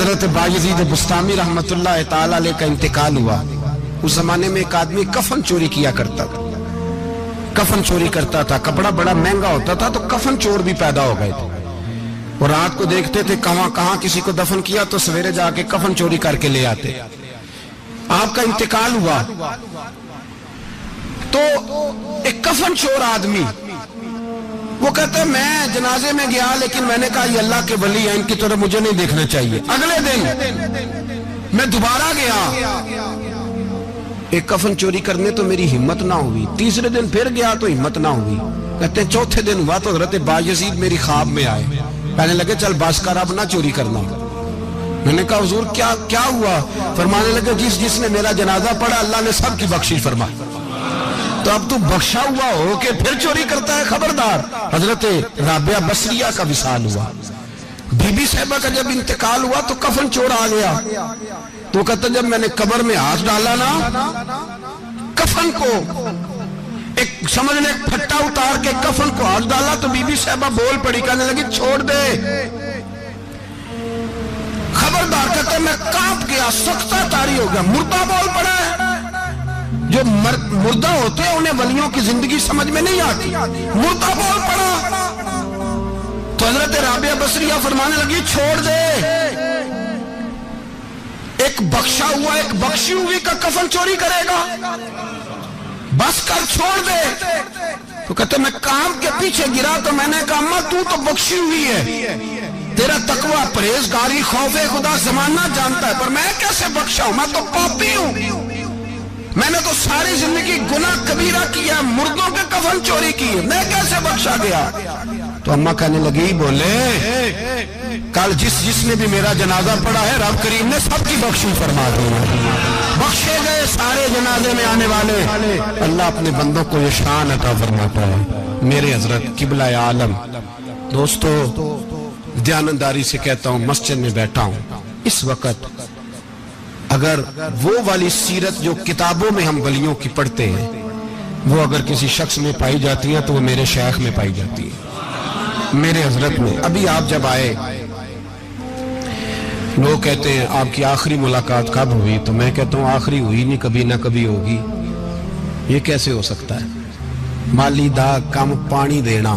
حضرت بایزید بستامی رحمتullah تعالی علیہ کا انتقال ہوا، اس زمانے میں ایک آدمی کفن چوری کیا کرتا تھا، کفن چوری کرتا تھا، کپڑا بڑا مہنگا ہوتا تھا تو کفن چور بھی پیدا ہو گئے تھے، اور رات کو دیکھتے تھے کہاں کسی کو دفن کیا تو سویرے جا کے کفن چوری کر کے لے آتے۔ آپ کا انتقال ہوا تو ایک کفن چور آدمی وہ کہتا ہے میں جنازے میں گیا لیکن میں نے کہا یہ اللہ کے ولی ہیں، ان کی طرف مجھے نہیں دیکھنا چاہیے۔ اگلے دن میں دوبارہ گیا، ایک کفن چوری کرنے تو میری ہمت نہ ہوئی، تیسرے دن پھر گیا تو ہمت نہ ہوئی، کہتے ہیں چوتھے دن ہوا تو حضرت بایزید میری خواب میں آئے، کہنے لگے چل بس کر اب نہ چوری کرنا۔ میں نے کہا حضور کیا ہوا؟ فرمانے لگے جس نے میرا جنازہ پڑھا اللہ نے سب کی بخشش فرمائی، تو اب تو بخشا ہوا ہو کہ پھر چوری کرتا ہے، خبردار۔ حضرت رابعہ بصریہ کا وصال ہوا، بی بی صاحبہ کا جب انتقال ہوا تو کفن چور آ گیا، تو کہتا جب میں نے قبر میں ہاتھ ڈالا نا کفن کو، ایک سمجھ لے پھٹا اتار کے کفن کو ہاتھ ڈالا تو بی بی صاحبہ بول پڑی، کہنے لگی چھوڑ دے، خبردار۔ کہتا میں کانپ گیا، سکتہ طاری ہو گیا، مردہ بول پڑا ہے۔ جو مردہ ہوتے ہیں انہیں ولیوں کی زندگی سمجھ میں نہیں آتی، مردہ بول پڑا تو حضرت رابعہ بصریہ فرمانے لگی چھوڑ دے، ایک بخشا ہوا ایک بخشی ہوئی کا کفن چوری کرے گا، بس کر چھوڑ دے۔ تو کہتے میں کام کے پیچھے گرا تو میں نے کہا اماں تو بخشی ہوئی ہے، تیرا تقوی پرہیزگاری خوف خدا زمانہ جانتا ہے، پر میں کیسے بخشا ہوں، میں تو پاپی ہوں، میں نے تو ساری زندگی گناہ کبیرہ کیا، مردوں کے کفن چوری کی، میں کیسے بخشا گیا؟ تو اماں کہنے لگی بولے کل جس نے بھی میرا جنازہ پڑھا ہے رب کریم نے سب کی بخشش فرما دی، بخشے گئے سارے جنازے میں آنے والے۔ اللہ اپنے بندوں کو یہ شان عطا فرماتا ہے۔ میرے حضرت قبلہ عالم دوستو، دیانتداری سے کہتا ہوں مسجد میں بیٹھا ہوں اس وقت، اگر وہ والی سیرت جو کتابوں میں ہم ولیوں کی پڑھتے ہیں وہ اگر کسی شخص میں پائی جاتی ہے تو وہ میرے شیخ میں پائی جاتی ہے، میرے حضرت میں۔ ابھی آپ جب آئے لوگ کہتے ہیں آپ کی آخری ملاقات کب ہوئی، تو میں کہتا ہوں آخری ہوئی نہیں، کبھی نہ کبھی ہوگی۔ یہ کیسے ہو سکتا ہے؟ مالی دا کم پانی دینا،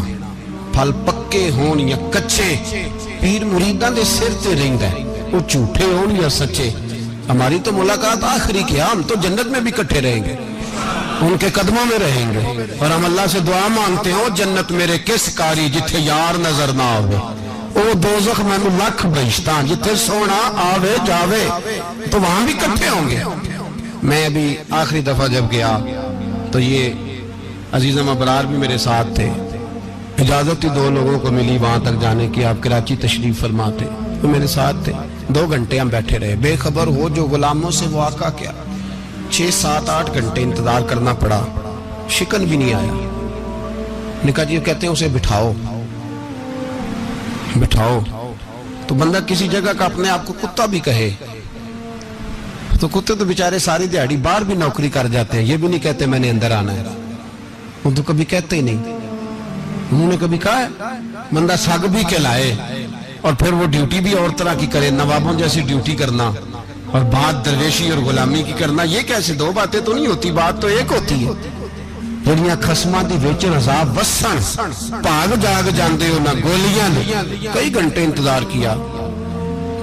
پھل پکے ہون یا کچے، پیر مریداں دے سر تے رہندا ہے، وہ جھوٹے ہون یا سچے۔ ہماری تو ملاقات آخری کی، ہم تو جنت میں بھی کٹھے رہیں گے، ان کے قدموں میں رہیں گے، اور ہم اللہ سے دعا مانگتے ہیں جنت میرے کس کاری جتھے یار نظر نہ آوے، او دوزخ میں لکھ بہشتاں جتھے سونا آوے جاوے، تو وہاں بھی کٹھے ہوں گے۔ میں ابھی آخری دفعہ جب گیا تو یہ عزیزم ابرار بھی میرے ساتھ تھے، اجازت ہی 2 لوگوں کو ملی وہاں تک جانے کی، آپ کراچی تشریف فرما تھے، تو میرے ساتھ تھے۔ 2 گھنٹے ہم بیٹھے رہے، بے خبر ہو جو غلاموں سے وہ آقا کیا، 6 7 8 گھنٹے انتظار کرنا پڑا، شکن بھی نہیں آیا۔ نکاح جی کہتے ہیں اسے بٹھاؤ، تو بندہ کسی جگہ کا اپنے آپ کو کتا بھی کہے تو کتے تو بیچارے ساری دیہڑی باہر بھی نوکری کر جاتے ہیں، یہ بھی نہیں کہتے میں نے اندر آنا ہے، وہ تو کبھی کہتے ہی نہیں۔ انہوں نے کبھی کہا ہے بندہ سگ بھی کہلائے اور پھر وہ ڈیوٹی بھی اور طرح کی کرے، نوابوں جیسی ڈیوٹی کرنا اور بات درویشی اور غلامی کی کرنا، یہ کیسے؟ 2 باتیں تو نہیں ہوتی، بات تو ایک ہوتی ہے۔ جڑیاں خسماں دی وچ عذاب وسن بھاگ جاگ جاندے ہو نہ گولیاں نے۔ کئی گھنٹے انتظار کیا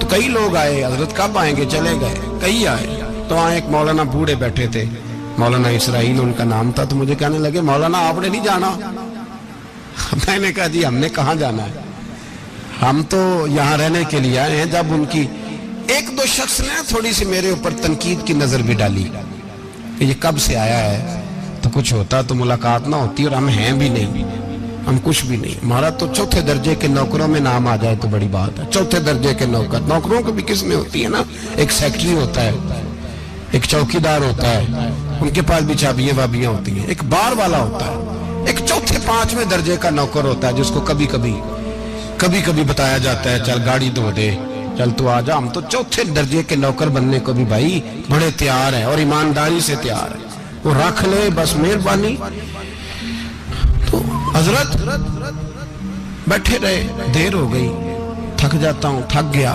تو کئی لوگ آئے، حضرت کب آئیں گے؟ چلے گئے، کئی آئے تو وہاں ایک مولانا بوڑھے بیٹھے تھے، مولانا اسرائیل ان کا نام تھا، تو مجھے کہنے لگے مولانا آپ نے نہیں جانا؟ میں نے کہا جی ہم نے کہاں جانا ہے، ہم تو یہاں رہنے کے لیے آئے ہیں۔ جب ان کی 1-2 شخص نے تھوڑی سی میرے اوپر تنقید کی نظر بھی ڈالی کہ یہ کب سے آیا ہے، تو کچھ ہوتا تو ملاقات نہ ہوتی، اور ہم ہیں بھی نہیں، ہم کچھ بھی نہیں، ہمارا تو 4تھے درجے کے نوکروں میں نام آ جائے تو بڑی بات ہے۔ 4تھے درجے کے نوکروں کو بھی کس میں ہوتی ہے نا، ایک سیکٹری ہوتا ہے، ایک چوکیدار ہوتا ہے، ان کے پاس بھی چابیاں وابیاں ہوتی ہیں، ایک بار والا ہوتا ہے، ایک 4تھے 5ویں درجے کا نوکر ہوتا ہے جس کو کبھی کبھی بتایا جاتا ہے چل گاڑی دھو دے، چل تو آ جا۔ ہم تو 4تھے درجے کے نوکر بننے کو بھی بھائی بڑے تیار ہیں اور ایمانداری سے تیار ہیں، وہ رکھ لے بس مہربانی۔ تو حضرت بیٹھے رہے، دیر ہو گئی، تھک جاتا ہوں، تھک گیا،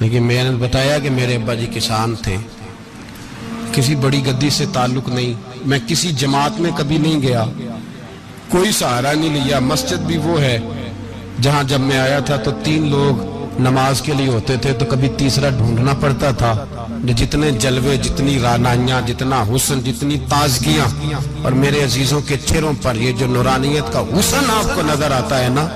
لیکن میں نے بتایا کہ میرے ابا جی کسان تھے، کسی بڑی گدی سے تعلق نہیں، میں کسی جماعت میں کبھی نہیں گیا، کوئی سہارا نہیں لیا۔ مسجد بھی وہ ہے جہاں جب میں آیا تھا تو 3 لوگ نماز کے لیے ہوتے تھے، تو کبھی تیسرا ڈھونڈنا پڑتا تھا۔ جتنے جلوے، جتنی رانائیاں، جتنا حسن، جتنی تازگیاں، اور میرے عزیزوں کے چہروں پر یہ جو نورانیت کا حسن آپ کو نظر آتا ہے نا،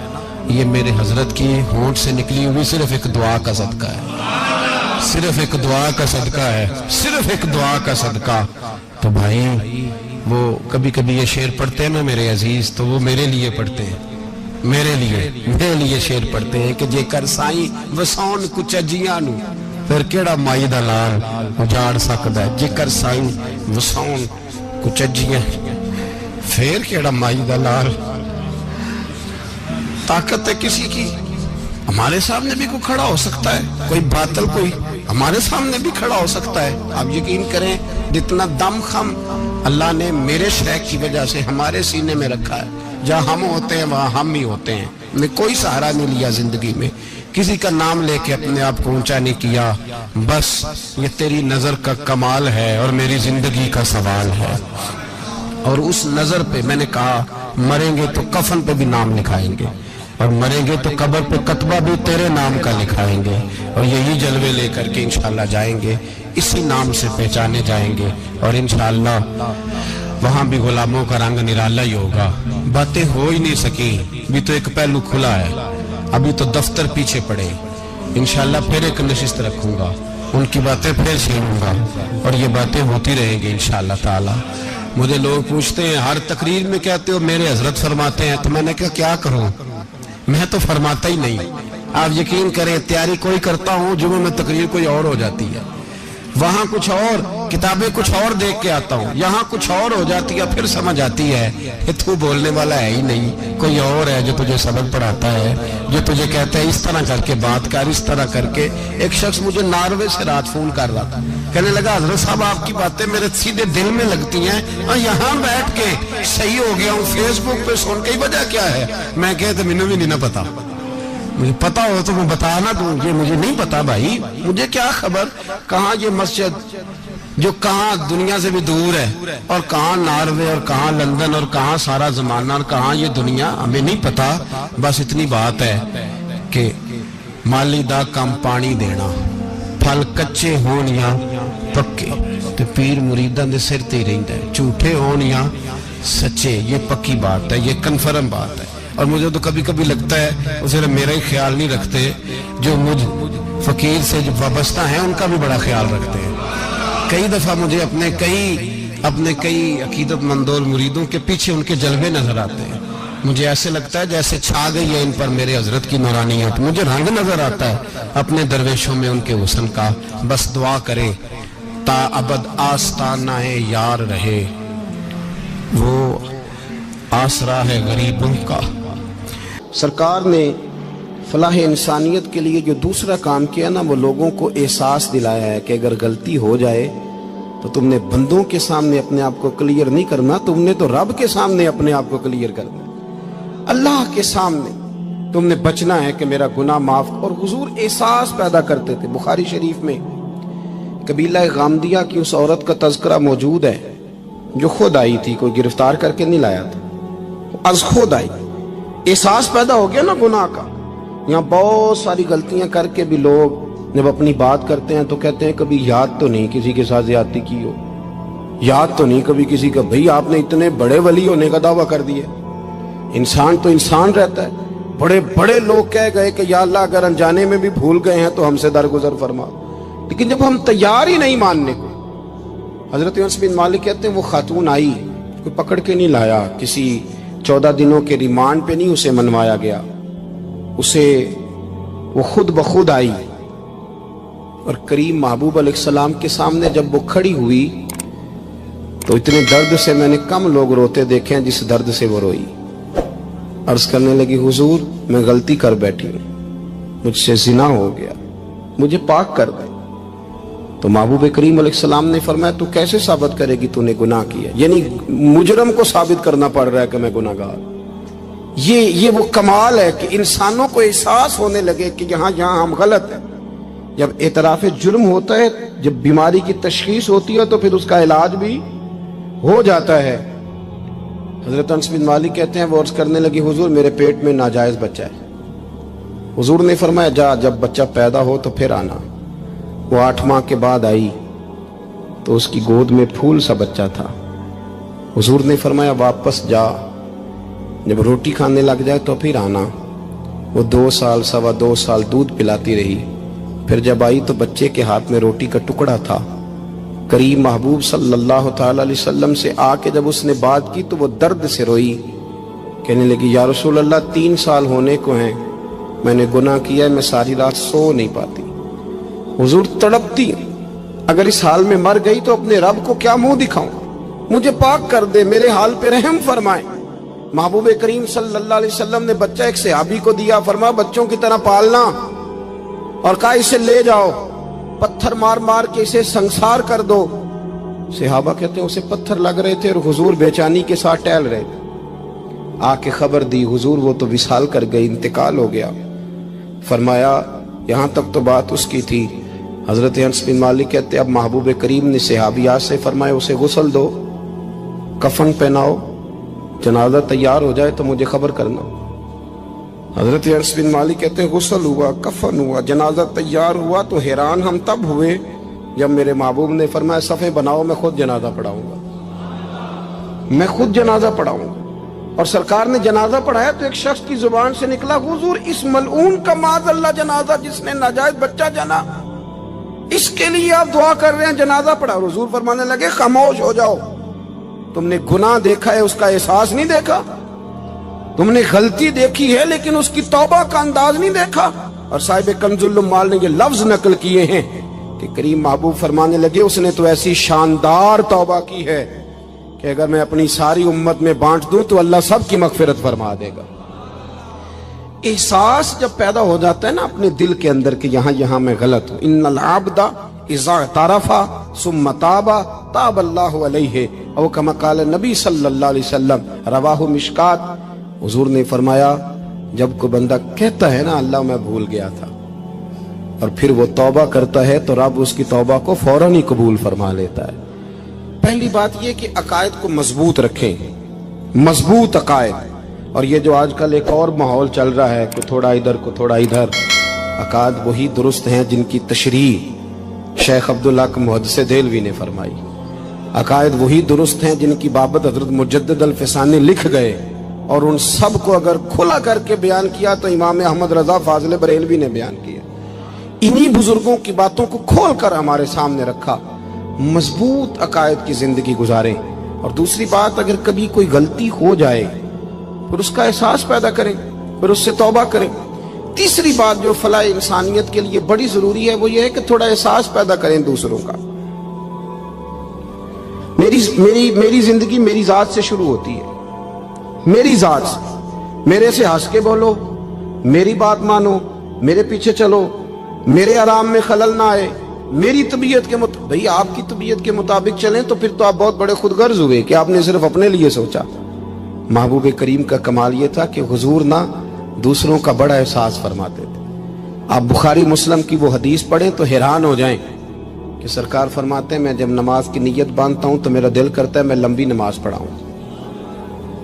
یہ میرے حضرت کی ہونٹ سے نکلی ہوئی صرف ایک دعا کا صدقہ ہے، صرف ایک دعا کا صدقہ ہے، صرف ایک دعا کا صدقہ۔ تو بھائی وہ کبھی کبھی یہ شعر پڑھتے ہیں نا میرے عزیز، تو وہ میرے لیے پڑھتے ہیں، میرے لیے شعر پڑھتے ہیں کہ جے کر سائیں وسون کچھ اجیاں نو پھر کیڑا مائی دا لال اجاڑ سکدا ہے، جے کر سائیں وسون کچھ اجیاں پھر کیڑا مائی دا لال۔ طاقت ہے کسی کی، ہمارے سامنے بھی کوئی کھڑا ہو سکتا ہے، کوئی باطل کوئی ہمارے سامنے بھی کھڑا ہو سکتا ہے۔ آپ یقین کریں جتنا دم خم اللہ نے میرے شیخ کی وجہ سے ہمارے سینے میں رکھا ہے، جہاں ہم ہوتے ہیں وہاں ہم ہی ہوتے ہیں۔ میں کوئی سہارا نہیں لیا زندگی میں، کسی کا نام لے کے اپنے آپ کو اونچا نہیں کیا، بس یہ تیری نظر کا کمال ہے اور میری زندگی کا سوال ہے۔ اور اس نظر پہ میں نے کہا مریں گے تو کفن پہ بھی نام لکھائیں گے، اور مریں گے تو قبر پہ کتبہ بھی تیرے نام کا لکھائیں گے، اور یہی جلوے لے کر کے انشاءاللہ جائیں گے، اسی نام سے پہچانے جائیں گے، اور انشاءاللہ وہاں بھی غلاموں کا رنگ نرالا ہی ہوگا۔ باتیں ہو ہی نہیں سکیں، بھی تو ایک پہلو کھلا ہے، ابھی تو دفتر پیچھے پڑے، انشاءاللہ پھر ایک نشست رکھوں گا، ان کی باتیں پھر چھیڑوں گا، اور یہ باتیں ہوتی رہیں گی انشاءاللہ تعالی۔ مجھے لوگ پوچھتے ہیں ہر تقریر میں کہتے ہو میرے حضرت فرماتے ہیں، تو میں نے کہا کیا کروں، میں تو فرماتا ہی نہیں۔ آپ یقین کریں تیاری کوئی کرتا ہوں، جمعہ میں تقریر کوئی اور ہو جاتی ہے، وہاں کچھ اور، کتابیں کچھ اور دیکھ کے آتا ہوں، یہاں کچھ اور ہو جاتی ہے، پھر سمجھ آتی ہے کہ تو بولنے والا ہے ہی نہیں، کوئی اور ہے جو تجھے سبق پڑھاتا ہے، جو تجھے کہتا ہے اس طرح کر کے بات کر، اس طرح کر کے۔ ایک شخص مجھے ناروے سے رات فون کر رہا تھا، کہنے لگا حضرت صاحب آپ کی باتیں میرے سیدھے دل میں لگتی ہیں، اور یہاں بیٹھ کے صحیح ہو گیا ہوں، فیس بک پہ سن کے وجہ کیا ہے؟ میں کہتا مینوں بھی نہیں نہ پتا، مجھے پتا ہو تو میں بتانا دوں، یہ مجھے نہیں پتا بھائی، مجھے کیا خبر کہاں یہ مسجد جو کہاں دنیا سے بھی دور ہے، اور کہاں ناروے، اور کہاں لندن، اور کہاں سارا زمانہ، اور کہاں یہ دنیا، ہمیں نہیں پتا۔ بس اتنی بات ہے کہ مالی دا کم پانی دینا، پھل کچے ہون یا پکے، تو پیر مریداں دے سر تے ہی رہندا ہے، جھوٹے ہون یا سچے، یہ پکی بات ہے، یہ کنفرم بات ہے۔ اور مجھے تو کبھی کبھی لگتا ہے وہ صرف میرا ہی خیال نہیں رکھتے، جو مجھ فقیر سے جو وابستہ ہیں ان کا بھی بڑا خیال رکھتے ہیں۔ کئی دفعہ مجھے اپنے کئی عقیدت مندوں اور مریدوں کے پیچھے ان کے جلوے نظر آتے ہیں، مجھے ایسے لگتا ہے جیسے چھا گئی ہے ان پر میرے حضرت کی نورانیت، مجھے رنگ نظر آتا ہے اپنے درویشوں میں ان کے حسن کا۔ بس دعا کریں تا ابد آستانہ یار رہے، وہ آسرا ہے غریبوں کا۔ سرکار نے فلاح انسانیت کے لیے جو دوسرا کام کیا نا، وہ لوگوں کو احساس دلایا ہے کہ اگر غلطی ہو جائے تو تم نے بندوں کے سامنے اپنے آپ کو کلیئر نہیں کرنا، تم نے تو رب کے سامنے اپنے آپ کو کلیئر کرنا، اللہ کے سامنے تم نے بچنا ہے کہ میرا گناہ معاف۔ اور حضور احساس پیدا کرتے تھے۔ بخاری شریف میں قبیلہ غامدیہ کی اس عورت کا تذکرہ موجود ہے جو خود آئی تھی، کوئی گرفتار کر کے نہیں لایا تھا، از خود آئی، احساس پیدا ہو گیا نا گناہ کا۔ یہاں بہت ساری غلطیاں کر کے بھی لوگ جب اپنی بات کرتے ہیں تو کہتے ہیں کبھی یاد تو نہیں کسی کے ساتھ زیادتی کی ہو، یاد تو نہیں کبھی کسی کا، بھئی آپ نے اتنے بڑے ولی ہونے کا دعویٰ کر دیا۔ انسان تو انسان رہتا ہے، بڑے بڑے لوگ کہہ گئے کہ یا اللہ اگر انجانے میں بھی بھول گئے ہیں تو ہم سے درگزر فرما، لیکن جب ہم تیار ہی نہیں ماننے کو۔ حضرت انس بن مالک کہتے ہیں وہ خاتون آئی، کوئی پکڑ کے نہیں لایا، کسی 14 دنوں کے ریمانڈ پہ نہیں اسے منوایا گیا، اسے وہ خود بخود آئی، اور کریم محبوب علیہ السلام کے سامنے جب وہ کھڑی ہوئی تو اتنے درد سے میں نے کم لوگ روتے دیکھے ہیں جس درد سے وہ روئی۔ عرض کرنے لگی حضور میں غلطی کر بیٹھی ہوں، مجھ سے زنا ہو گیا، مجھے پاک کر دے۔ تو محبوب کریم علیہ السلام نے فرمایا تو کیسے ثابت کرے گی تو نے گناہ کیا؟ یعنی مجرم کو ثابت کرنا پڑ رہا ہے کہ میں گناہ گار۔ یہ وہ کمال ہے کہ انسانوں کو احساس ہونے لگے کہ یہاں ہم غلط ہیں، جب اعتراف جرم ہوتا ہے، جب بیماری کی تشخیص ہوتی ہے تو پھر اس کا علاج بھی ہو جاتا ہے۔ حضرت انس بن مالک کہتے ہیں وہ عرض کرنے لگی حضور میرے پیٹ میں ناجائز بچہ ہے۔ حضور نے فرمایا جا، جب بچہ پیدا ہو تو پھر آنا۔ وہ 8 ماہ کے بعد آئی تو اس کی گود میں پھول سا بچہ تھا۔ حضور نے فرمایا واپس جا، جب روٹی کھانے لگ جائے تو پھر آنا۔ وہ 2 سال 2.25 سال دودھ پلاتی رہی، پھر جب آئی تو بچے کے ہاتھ میں روٹی کا ٹکڑا تھا۔ کریم محبوب صلی اللہ تعالی علیہ وسلم سے آ کے جب اس نے بات کی تو وہ درد سے روئی، کہنے لگی یا رسول اللہ 3 سال ہونے کو ہیں، میں نے گناہ کیا ہے، میں ساری رات سو نہیں پاتی۔ حضور تڑپتی، اگر اس حال میں مر گئی تو اپنے رب کو کیا منہ دکھاؤں، مجھے پاک کر دے، میرے حال پہ رحم فرمائے۔ محبوب کریم صلی اللہ علیہ وسلم نے بچہ ایک صحابی کو دیا، فرمایا بچوں کی طرح پالنا، اور کہا اسے لے جاؤ، پتھر مار مار کے اسے سنسار کر دو۔ صحابہ کہتے ہیں اسے پتھر لگ رہے تھے اور حضور بے چینی کے ساتھ ٹہل رہے تھے۔ آ کے خبر دی حضور وہ تو وصال کر گئی، انتقال ہو گیا۔ فرمایا یہاں تک تو بات اس کی تھی۔ حضرت انس بن مالک کہتے اب محبوب کریم نے صحابیات سے فرمایا اسے غسل دو، کفن پہناؤ، جنازہ تیار ہو جائے تو مجھے خبر کرنا۔ حضرت انس بن مالک کہتے ہیں غسل ہوا، کفن ہوا، جنازہ تیار ہوا تو حیران ہم تب ہوئے جب میرے محبوب نے فرمایا صفیں بناؤ، میں خود جنازہ پڑھاؤں گا، میں خود جنازہ پڑھاؤں گا۔ اور سرکار نے جنازہ پڑھایا تو ایک شخص کی زبان سے نکلا حضور اس ملعون کا معاذ اللہ جنازہ جس نے ناجائز بچہ جنا، اس کے لیے آپ دعا کر رہے ہیں، جنازہ پڑھا۔ حضور فرمانے لگے خاموش ہو جاؤ، تم نے گناہ دیکھا ہے اس کا احساس نہیں دیکھا، تم نے غلطی دیکھی ہے لیکن اس کی توبہ کا انداز نہیں دیکھا۔ اور صاحب کنز العمال نے یہ لفظ نقل کیے ہیں کہ کریم محبوب فرمانے لگے اس نے تو ایسی شاندار توبہ کی ہے کہ اگر میں اپنی ساری امت میں بانٹ دوں تو اللہ سب کی مغفرت فرما دے گا۔ احساس جب پیدا ہو جاتا ہے نا اپنے دل کے اندر کہ یہاں میں غلط ہوں، ان العبد اذا اعترف ثم تاب تاب اللہ علیہ او کما قال نبی صلی اللہ علیہ وسلم، رواہ مشکات۔ حضور نے فرمایا جب کوئی بندہ کہتا ہے نا اللہ میں بھول گیا تھا، اور پھر وہ توبہ کرتا ہے تو رب اس کی توبہ کو فوراً ہی قبول فرما لیتا ہے۔ پہلی بات یہ کہ عقائد کو مضبوط رکھیں، مضبوط عقائد۔ اور یہ جو آج کل ایک اور ماحول چل رہا ہے، کوئی تھوڑا ادھر کوئی تھوڑا ادھر، عقائد وہی درست ہیں جن کی تشریح شیخ عبداللہ محدث دہلوی نے فرمائی، عقائد وہی درست ہیں جن کی بابت حضرت مجدد الفسانی لکھ گئے، اور ان سب کو اگر کھلا کر کے بیان کیا تو امام احمد رضا فاضل بریلوی نے بیان کیا۔ انہی بزرگوں کی باتوں کو کھول کر ہمارے سامنے رکھا۔ مضبوط عقائد کی زندگی گزاریں۔ اور دوسری بات، اگر کبھی کوئی غلطی ہو جائے پھر اس کا احساس پیدا کریں، پھر اس سے توبہ کریں۔ تیسری بات جو فلاح انسانیت کے لیے بڑی ضروری ہے وہ یہ ہے کہ تھوڑا احساس پیدا کریں دوسروں کا۔ میری زندگی میری ذات سے شروع ہوتی ہے، میری ذات سے، میرے سے ہنس کے بولو، میری بات مانو، میرے پیچھے چلو، میرے آرام میں خلل نہ آئے، میری طبیعت کے مطابق۔ بھئی آپ کی طبیعت کے مطابق چلیں تو پھر تو آپ بہت بڑے خود غرض ہوئے کہ آپ نے صرف اپنے لیے سوچا۔ محبوب کریم کا کمال یہ تھا کہ حضور نہ دوسروں کا بڑا احساس فرماتے تھے۔ آپ بخاری مسلم کی وہ حدیث پڑھیں تو حیران ہو جائیں کہ سرکار فرماتے ہیں میں جب نماز کی نیت باندھتا ہوں تو میرا دل کرتا ہے میں لمبی نماز پڑھاؤں،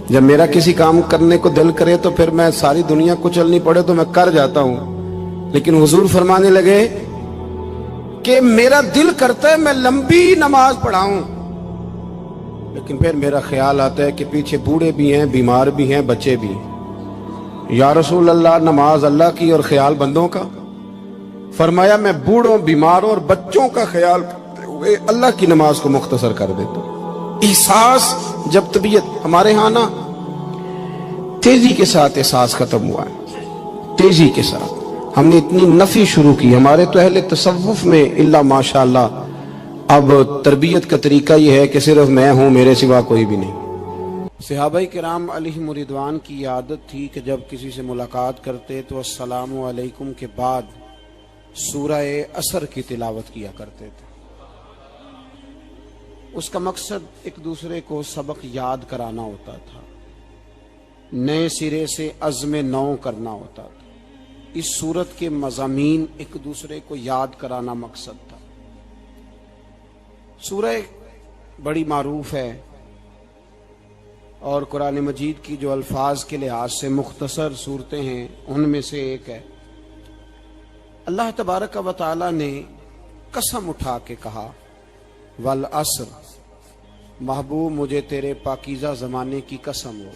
جب میرا کسی کام کرنے کو دل کرے تو پھر میں ساری دنیا کو چلنی پڑے تو میں کر جاتا ہوں، لیکن حضور فرمانے لگے کہ میرا دل کرتا ہے میں لمبی نماز پڑھاؤں، لیکن پھر میرا خیال آتا ہے کہ پیچھے بوڑھے بھی ہیں، بیمار بھی ہیں، بچے بھی ہیں۔ یا رسول اللہ نماز اللہ کی اور خیال بندوں کا؟ فرمایا میں بوڑھوں، بیماروں اور بچوں کا خیال کرتے ہوئے اللہ کی نماز کو مختصر کر دیتا ہوں۔ احساس جب طبیعت ہمارے ہاں نا تیزی کے ساتھ احساس ختم ہوا ہے، تیزی کے ساتھ ہم نے اتنی نفی شروع کی ہمارے تو اہل تصوف میں، اللہ ماشاءاللہ اب تربیت کا طریقہ یہ ہے کہ صرف میں ہوں، میرے سوا کوئی بھی نہیں۔ صحابہ کرام علیہم رضوان کی عادت تھی کہ جب کسی سے ملاقات کرتے تو السلام علیکم کے بعد سورہ عصر کی تلاوت کیا کرتے تھے۔ اس کا مقصد ایک دوسرے کو سبق یاد کرانا ہوتا تھا، نئے سرے سے عزم نو کرنا ہوتا تھا۔ اس سورت کے مضامین ایک دوسرے کو یاد کرانا مقصد تھا۔ سورہ بڑی معروف ہے اور قرآن مجید کی جو الفاظ کے لحاظ سے مختصر صورتیں ہیں ان میں سے ایک ہے۔ اللہ تبارک و تعالی نے قسم اٹھا کے کہا والعصر، محبوب مجھے تیرے پاکیزہ زمانے کی قسم ہو،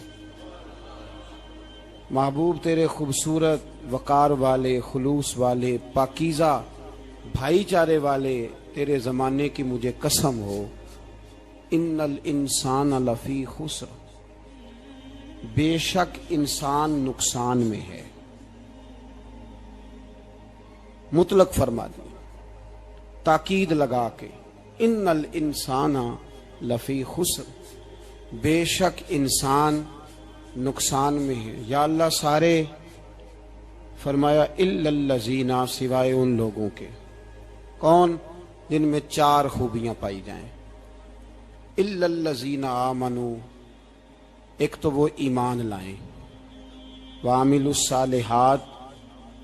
محبوب تیرے خوبصورت وقار والے، خلوص والے، پاکیزہ بھائی چارے والے تیرے زمانے کی مجھے قسم ہو۔ ان الانسان لفی خسر، بے شک انسان نقصان میں ہے۔ مطلق فرما دی، تاکید لگا کے، ان الانسان لفی خسر، بے شک انسان نقصان میں ہے۔ یا اللہ سارے، فرمایا الا الذین، سوائے ان لوگوں کے، کون؟ جن میں چار خوبیاں پائی جائیں۔ الا الذین آمنوا، ایک تو وہ ایمان لائیں، وعملوا الصالحات،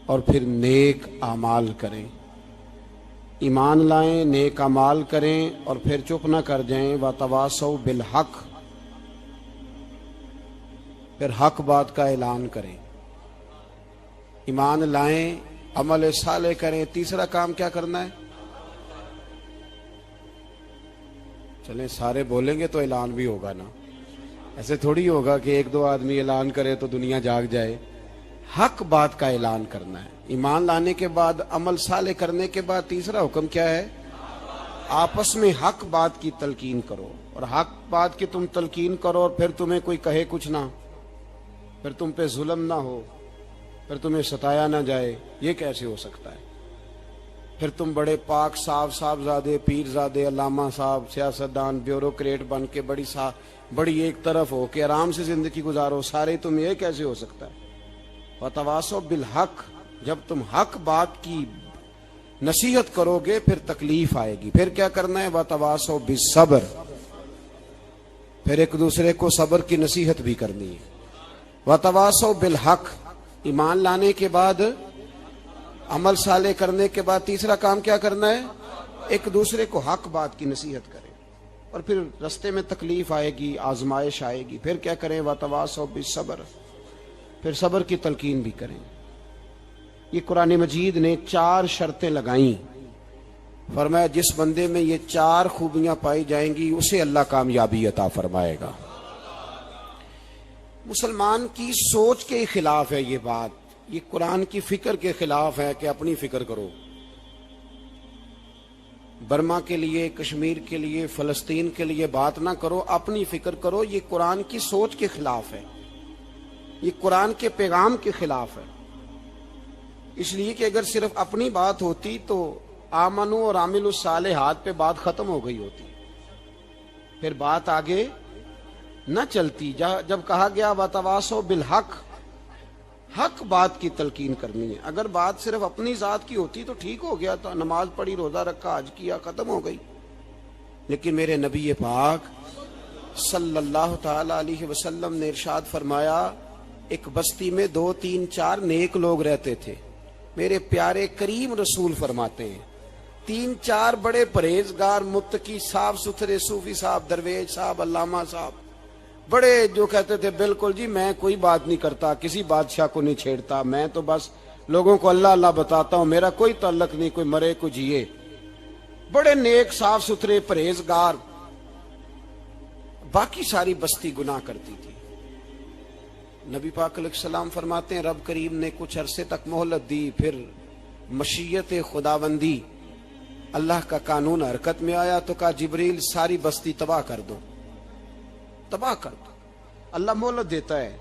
اور پھر نیک اعمال کریں۔ ایمان لائیں، نیک اعمال کریں، اور پھر چپ نہ کر جائیں۔ وتواصوا بالحق، پھر حق بات کا اعلان کریں۔ ایمان لائیں، عمل صالح کریں، تیسرا کام کیا کرنا ہے؟ چلیں سارے بولیں گے تو اعلان بھی ہوگا نا، ایسے تھوڑی ہوگا کہ ایک دو آدمی اعلان کرے تو دنیا جاگ جائے۔ حق بات کا اعلان کرنا ہے۔ ایمان لانے کے بعد، عمل صالح کرنے کے بعد تیسرا حکم کیا ہے؟ آپس میں حق بات کی تلقین کرو، اور حق بات کی تم تلقین کرو اور پھر تمہیں کوئی کہے کچھ نہ، پھر تم پہ ظلم نہ ہو، پھر تمہیں ستایا نہ جائے، یہ کیسے ہو سکتا ہے؟ پھر تم بڑے پاک صاحبزادے، پیرزادے، علامہ صاحب، سیاستدان، بیوروکریٹ بن کے بڑی ایک طرف ہو کے آرام سے زندگی گزارو سارے، تم یہ کیسے ہو سکتا ہے؟ وتواصوا بالحق، جب تم حق بات کی نصیحت کرو گے پھر تکلیف آئے گی۔ پھر کیا کرنا ہے؟ وتواصوا بالصبر، پھر ایک دوسرے کو صبر کی نصیحت بھی کرنی ہے۔ وتواصوا بالحق، ایمان لانے کے بعد، عمل صالح کرنے کے بعد تیسرا کام کیا کرنا ہے؟ ایک دوسرے کو حق بات کی نصیحت کریں، اور پھر رستے میں تکلیف آئے گی، آزمائش آئے گی، پھر کیا کریں؟ وتواصوا بالصبر، پھر صبر کی تلقین بھی کریں۔ یہ قرآن مجید نے 4 شرطیں لگائیں، فرمایا جس بندے میں یہ 4 خوبیاں پائی جائیں گی اسے اللہ کامیابی عطا فرمائے گا۔ مسلمان کی سوچ کے خلاف ہے یہ بات، یہ قرآن کی فکر کے خلاف ہے کہ اپنی فکر کرو۔ برما کے لیے، کشمیر کے لیے، فلسطین کے لیے بات نہ کرو، اپنی فکر کرو۔ یہ قرآن کی سوچ کے خلاف ہے، یہ قرآن کے پیغام کے خلاف ہے۔ اس لیے کہ اگر صرف اپنی بات ہوتی تو آمنو اور عاملوا الصالحات پہ بات ختم ہو گئی ہوتی، پھر بات آگے نہ چلتی۔ جب کہا گیا وتواصوا بالحق، حق بات کی تلقین کرنی ہے۔ اگر بات صرف اپنی ذات کی ہوتی تو ٹھیک ہو گیا تھا، نماز پڑھی، روزہ رکھا، حج کیا، ختم ہو گئی۔ لیکن میرے نبی پاک صلی اللہ تعالی علیہ وسلم نے ارشاد فرمایا، ایک بستی میں 2 3 4 نیک لوگ رہتے تھے۔ میرے پیارے کریم رسول فرماتے ہیں 3 4 بڑے پرہیزگار، متقی، صاف ستھرے صوفی صاحب، درویش صاحب، علامہ صاحب، بڑے جو کہتے تھے بالکل جی میں کوئی بات نہیں کرتا، کسی بادشاہ کو نہیں چھیڑتا، میں تو بس لوگوں کو اللہ اللہ بتاتا ہوں، میرا کوئی تعلق نہیں، کوئی مرے کوئی جیے، بڑے نیک، صاف ستھرے، پرہیزگار۔ باقی ساری بستی گناہ کرتی تھی۔ نبی پاک علیہ السلام فرماتے ہیں رب کریم نے کچھ عرصے تک مہلت دی، پھر مشیت خداوندی، اللہ کا قانون حرکت میں آیا تو کہا جبریل ساری بستی تباہ کر دو، تباہ کر دو۔ اللہ مہلت دیتا ہے،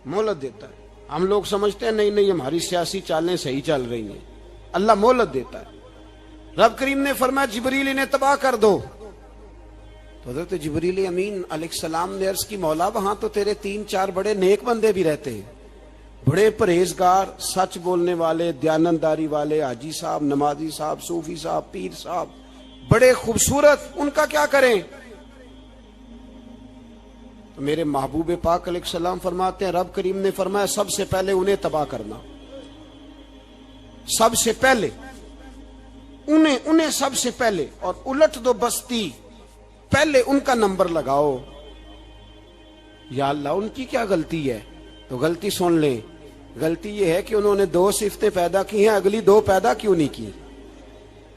مہلت دیتا ہے۔ ہم لوگ سمجھتے ہیں نہیں ہماری سیاسی چالیں صحیح چل رہی ہیں، اللہ مہلت دیتا ہے۔ رب کریم نے فرمایا جبریل انہیں تباہ کر دو، تو حضرت جبریل امین علیہ السلام نے عرض کی مولا وہاں تو تیرے 3 4 بڑے نیک بندے بھی رہتے ہیں، بڑے پرہیزگار، سچ بولنے والے، دیانتداری والے، حاجی صاحب، نمازی صاحب، صوفی صاحب، پیر صاحب، بڑے خوبصورت، ان کا کیا کریں؟ تو میرے محبوب پاک علیہ السلام فرماتے ہیں رب کریم نے فرمایا سب سے پہلے انہیں تباہ کرنا۔ سب سے پہلے انہیں سب سے پہلے، اور الٹ دو بستی، پہلے ان کا نمبر لگاؤ۔ یا اللہ ان کی کیا غلطی ہے؟ تو غلطی سن لیں، غلطی یہ ہے کہ انہوں نے 2 صفتیں پیدا کی ہیں، اگلی 2 پیدا کیوں نہیں کی؟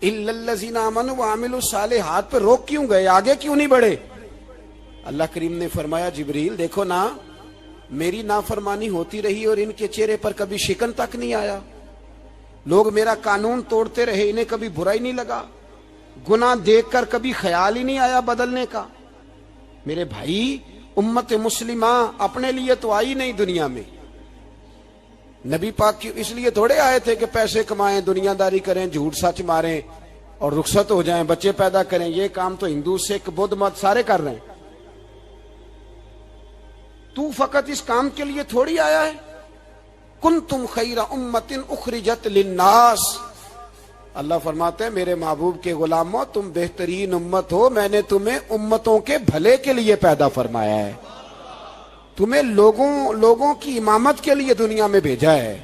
الا الذین آمنوا وعملوا الصالحات پہ روک کیوں گئے؟ آگے کیوں نہیں بڑھے؟ اللہ کریم نے فرمایا جبریل دیکھو نا، میری نافرمانی ہوتی رہی اور ان کے چہرے پر کبھی شکن تک نہیں آیا، لوگ میرا قانون توڑتے رہے، انہیں کبھی برا ہی نہیں لگا، گناہ دیکھ کر کبھی خیال ہی نہیں آیا بدلنے کا۔ میرے بھائی امت مسلمہ اپنے لیے تو آئی نہیں دنیا میں، نبی پاک کی اس لیے تھوڑے آئے تھے کہ پیسے کمائیں، دنیا داری کریں، جھوٹ سچ ماریں اور رخصت ہو جائیں، بچے پیدا کریں۔ یہ کام تو ہندو سکھ بدھ مت سارے کر رہے ہیں، تو فقط اس کام کے لیے تھوڑی آیا ہے۔ کنتم خیر امت اخرجت للناس، اللہ فرماتے ہیں میرے محبوب کے غلاموں تم بہترین امت ہو، میں نے تمہیں امتوں کے بھلے کے لیے پیدا فرمایا ہے، تمہیں لوگوں کی امامت کے لیے دنیا میں بھیجا ہے۔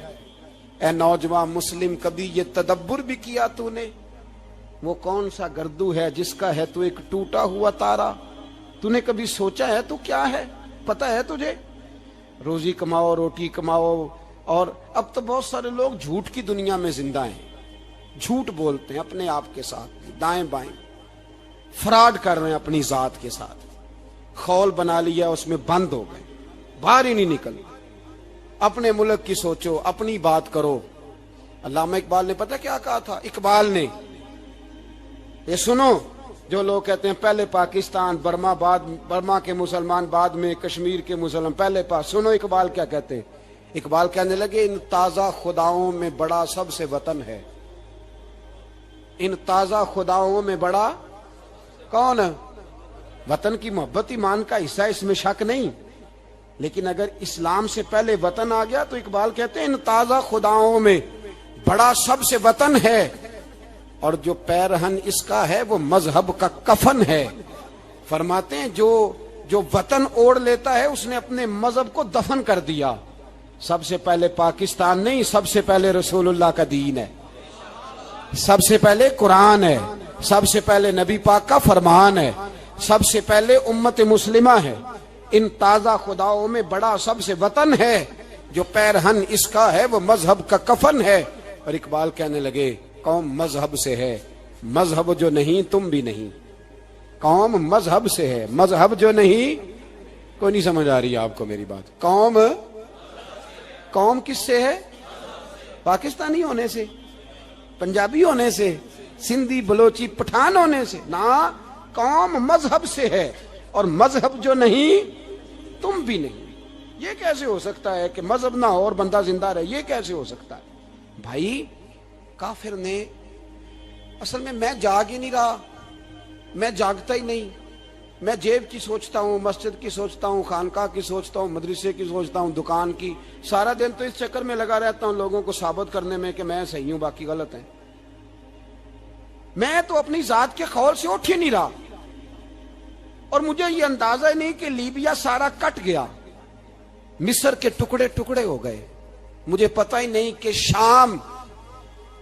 اے نوجوان مسلم، کبھی یہ تدبر بھی کیا تو نے؟ وہ کون سا گردو ہے جس کا ہے تو ایک ٹوٹا ہوا تارا؟ تو نے کبھی سوچا ہے تو کیا ہے؟ پتہ ہے تجھے؟ روزی کماؤ، روٹی کماؤ، اور اب تو بہت سارے لوگ جھوٹ کی دنیا میں زندہ ہیں، جھوٹ بولتے ہیں اپنے آپ کے ساتھ، دائیں بائیں فراڈ کر رہے ہیں اپنی ذات کے ساتھ، خول بنا لیا اس میں بند ہو گئے، باہر ہی نہیں نکل۔ اپنے ملک کی سوچو، اپنی بات کرو۔ علامہ اقبال نے پتہ کیا کہا تھا؟ اقبال نے، یہ سنو، جو لوگ کہتے ہیں پہلے پاکستان، برما کے مسلمان بعد میں کشمیر کے مسلمان پہلے سنو اقبال کیا کہتے ہیں۔ اقبال کہنے لگے ان تازہ خداؤں میں بڑا سب سے وطن ہے، ان تازہ خداؤں میں بڑا کون؟ وطن کی محبت ایمان کا حصہ، اس میں شک نہیں، لیکن اگر اسلام سے پہلے وطن آ گیا تو اقبال کہتے ہیں ان تازہ خداؤں میں بڑا سب سے وطن ہے، اور جو پیرہن اس کا ہے وہ مذہب کا کفن ہے۔ فرماتے ہیں جو وطن اوڑھ لیتا ہے اس نے اپنے مذہب کو دفن کر دیا۔ سب سے پہلے پاکستان نہیں، سب سے پہلے رسول اللہ کا دین ہے، سب سے پہلے قرآن ہے، سب سے پہلے نبی پاک کا فرمان ہے، سب سے پہلے امت مسلمہ ہے۔ ان تازہ خداؤں میں بڑا سب سے وطن ہے، جو پیرہن اس کا ہے وہ مذہب کا کفن ہے۔ اور اقبال کہنے لگے قوم مذہب سے ہے، مذہب جو نہیں تم بھی نہیں۔ قوم مذہب سے ہے، مذہب جو نہیں، کوئی نہیں سمجھ آ رہی آپ کو میری بات؟ قوم کس سے ہے؟ پاکستانی ہونے سے، پنجابی ہونے سے، سندھی بلوچی پٹھان ہونے سے نہ، قوم مذہب سے ہے، اور مذہب جو نہیں تم بھی نہیں۔ یہ کیسے ہو سکتا ہے کہ مذہب نہ ہو اور بندہ زندہ رہے؟ یہ کیسے ہو سکتا ہے؟ بھائی کافر نے اصل میں جاگ ہی نہیں رہا، میں جاگتا ہی نہیں، میں جیب کی سوچتا ہوں، مسجد کی سوچتا ہوں، خانقاہ کی سوچتا ہوں، مدرسے کی سوچتا ہوں، دکان کی، سارا دن تو اس چکر میں لگا رہتا ہوں لوگوں کو ثابت کرنے میں کہ میں صحیح ہوں باقی غلط ہیں۔ میں تو اپنی ذات کے خول سے اٹھ ہی نہیں رہا، اور مجھے یہ اندازہ ہی نہیں کہ لیبیا سارا کٹ گیا، مصر کے ٹکڑے ٹکڑے ہو گئے، مجھے پتہ ہی نہیں کہ شام،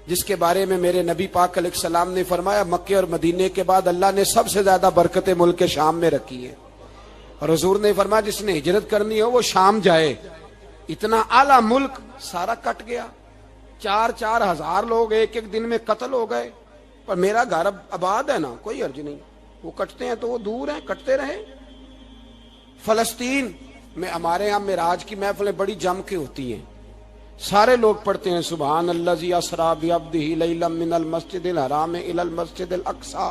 جس کے بارے میں میرے نبی پاک علیہ السلام نے فرمایا مکے اور مدینے کے بعد اللہ نے سب سے زیادہ برکتیں ملک کے شام میں رکھی ہیں، اور حضور نے فرمایا جس نے ہجرت کرنی ہو وہ شام جائے۔ اتنا اعلیٰ ملک سارا کٹ گیا، 4 ہزار لوگ ایک دن میں قتل ہو گئے، پر میرا گھر آباد ہے نا، کوئی حرج نہیں، وہ کٹتے ہیں تو وہ دور ہیں، کٹتے رہے۔ فلسطین میں ہمارے ہاں معراج کی محفلیں بڑی جم کے ہوتی ہیں، سارے لوگ پڑھتے ہیں سبحان الذی اسریٰ بعبدہ لیلا من المسجد الحرام الی المسجد الاقصی۔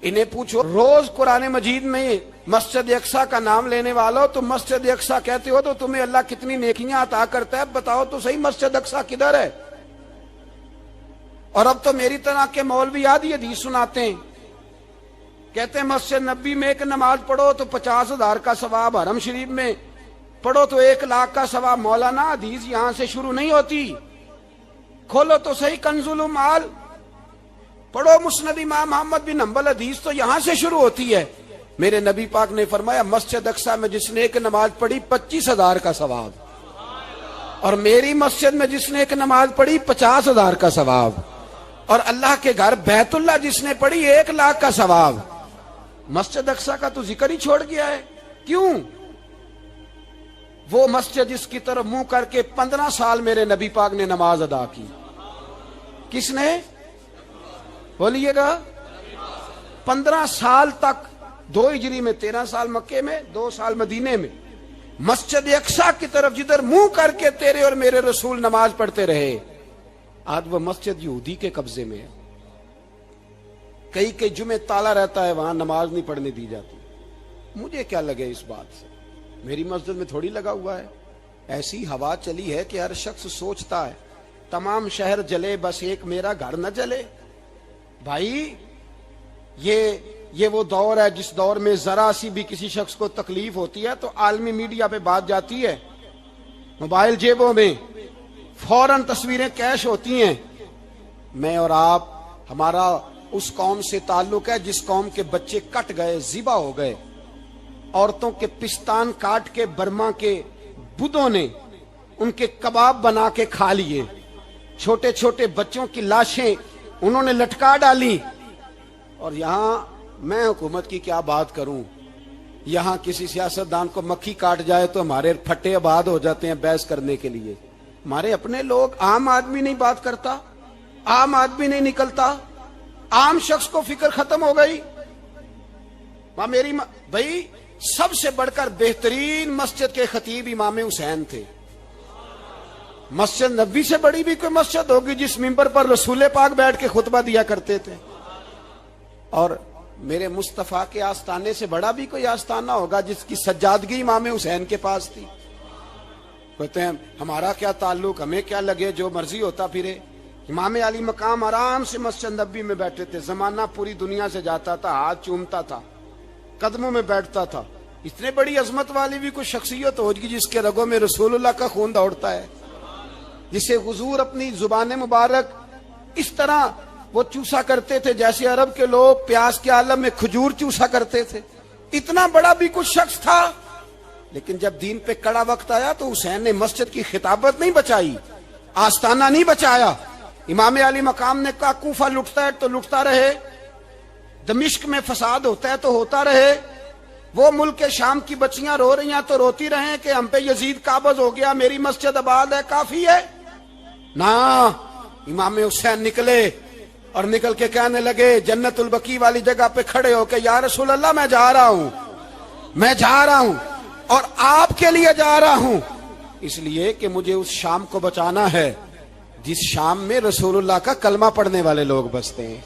انہیں پوچھو روز قرآن مجید میں مسجد اقصی کا نام لینے والو تو مسجد اقصی کہتے ہو تو تمہیں اللہ کتنی نیکیاں عطا کرتا ہے، بتاؤ تو صحیح مسجد اقصی کدھر ہے؟ اور اب تو میری طرح کے مولوی آدھی حدیث سناتے ہیں، کہتے ہیں مسجد نبی میں ایک نماز پڑھو تو 50,000 کا ثواب، حرم شریف میں پڑھو تو 1,00,000 کا ثواب۔ مولانا حدیث یہاں سے شروع نہیں ہوتی، کھولو تو صحیح کنز المال، پڑھو مسند امام محمد بن حنبل، حدیث تو یہاں سے شروع ہوتی ہے۔ میرے نبی پاک نے فرمایا مسجد اقصی میں جس نے ایک نماز پڑھی 25,000 کا ثواب۔ اور میری مسجد میں جس نے ایک نماز پڑھی 50,000 کا ثواب، اور اللہ کے گھر بیت اللہ جس نے پڑھی 1,00,000 کا ثواب۔ مسجد اقصی کا تو ذکر ہی چھوڑ گیا ہے، کیوں؟ وہ مسجد جس کی طرف منہ کر کے 15 سال میرے نبی پاک نے نماز ادا کی، کس نے؟ بولیے گا 15 سال تک، 2 ہجری میں 13 سال مکے میں، 2 سال مدینے میں، مسجد اقصی کی طرف جدھر منہ کر کے تیرے اور میرے رسول نماز پڑھتے رہے۔ آج وہ مسجد یہودی کے قبضے میں ہے، کئی جمعے تالا رہتا ہے، وہاں نماز نہیں پڑھنے دی جاتی۔ مجھے کیا لگے اس بات سے، میری مسجد میں تھوڑی لگا ہوا ہے۔ ایسی ہوا چلی ہے کہ ہر شخص سوچتا ہے تمام شہر جلے بس ایک میرا گھر نہ جلے۔ بھائی یہ وہ دور ہے جس دور میں ذرا سی بھی کسی شخص کو تکلیف ہوتی ہے تو عالمی میڈیا پہ بات جاتی ہے، موبائل جیبوں میں فوراً تصویریں کیش ہوتی ہیں۔ میں اور آپ، ہمارا اس قوم سے تعلق ہے جس قوم کے بچے کٹ گئے، ذبح ہو گئے، عورتوں کے پستان کاٹ کے برما کے بدھوں نے ان کے کباب بنا کے کھا لیے، چھوٹے چھوٹے بچوں کی لاشیں انہوں نے لٹکا ڈالی۔ اور یہاں میں حکومت کی کیا بات کروں، یہاں کسی سیاستدان کو مکھی کاٹ جائے تو ہمارے پھٹے آباد ہو جاتے ہیں بحث کرنے کے لیے۔ ہمارے اپنے لوگ، عام آدمی نہیں بات کرتا، عام آدمی نہیں نکلتا، عام شخص کو فکر ختم ہو گئی۔ بھائی سب سے بڑھ کر بہترین مسجد کے خطیب امام حسین تھے۔ مسجد نبوی سے بڑی بھی کوئی مسجد ہوگی جس ممبر پر رسول پاک بیٹھ کے خطبہ دیا کرتے تھے؟ اور میرے مصطفیٰ کے آستانے سے بڑا بھی کوئی آستانہ ہوگا جس کی سجادگی امام حسین کے پاس تھی؟ کہتے ہیں ہمارا کیا تعلق، ہمیں کیا لگے، جو مرضی ہوتا پھرے۔ امام علی مقام آرام سے مسجد نبوی میں بیٹھے تھے، زمانہ پوری دنیا سے جاتا تھا، ہاتھ چومتا تھا، قدموں میں بیٹھتا تھا۔ اتنے بڑی عظمت والی بھی کوئی شخصیت ہوگی جس کے رگوں میں رسول اللہ کا خون دوڑتا ہے، جسے حضور اپنی زبان مبارک اس طرح وہ چوسا کرتے تھے جیسے عرب کے لوگ پیاس کے عالم میں کھجور چوسا کرتے تھے۔ اتنا بڑا بھی کچھ شخص تھا، لیکن جب دین پہ کڑا وقت آیا تو حسین نے مسجد کی خطابت نہیں بچائی، آستانہ نہیں بچایا۔ امام علی مقام نے کہا کوفہ لٹتا ہے تو لٹتا رہے، دمشق میں فساد ہوتا ہے تو ہوتا رہے، وہ ملک شام کی بچیاں رو رہی ہیں تو روتی رہیں کہ ہم پہ یزید قابض ہو گیا، میری مسجد آباد ہے، کافی ہے نا۔ امام حسین نکلے اور نکل کے کہنے لگے جنت البقیع والی جگہ پہ کھڑے ہو کے، یا رسول اللہ میں جا رہا ہوں اور آپ کے لیے جا رہا ہوں، اس لیے کہ مجھے اس شام کو بچانا ہے جس شام میں رسول اللہ کا کلمہ پڑھنے والے لوگ بستے ہیں،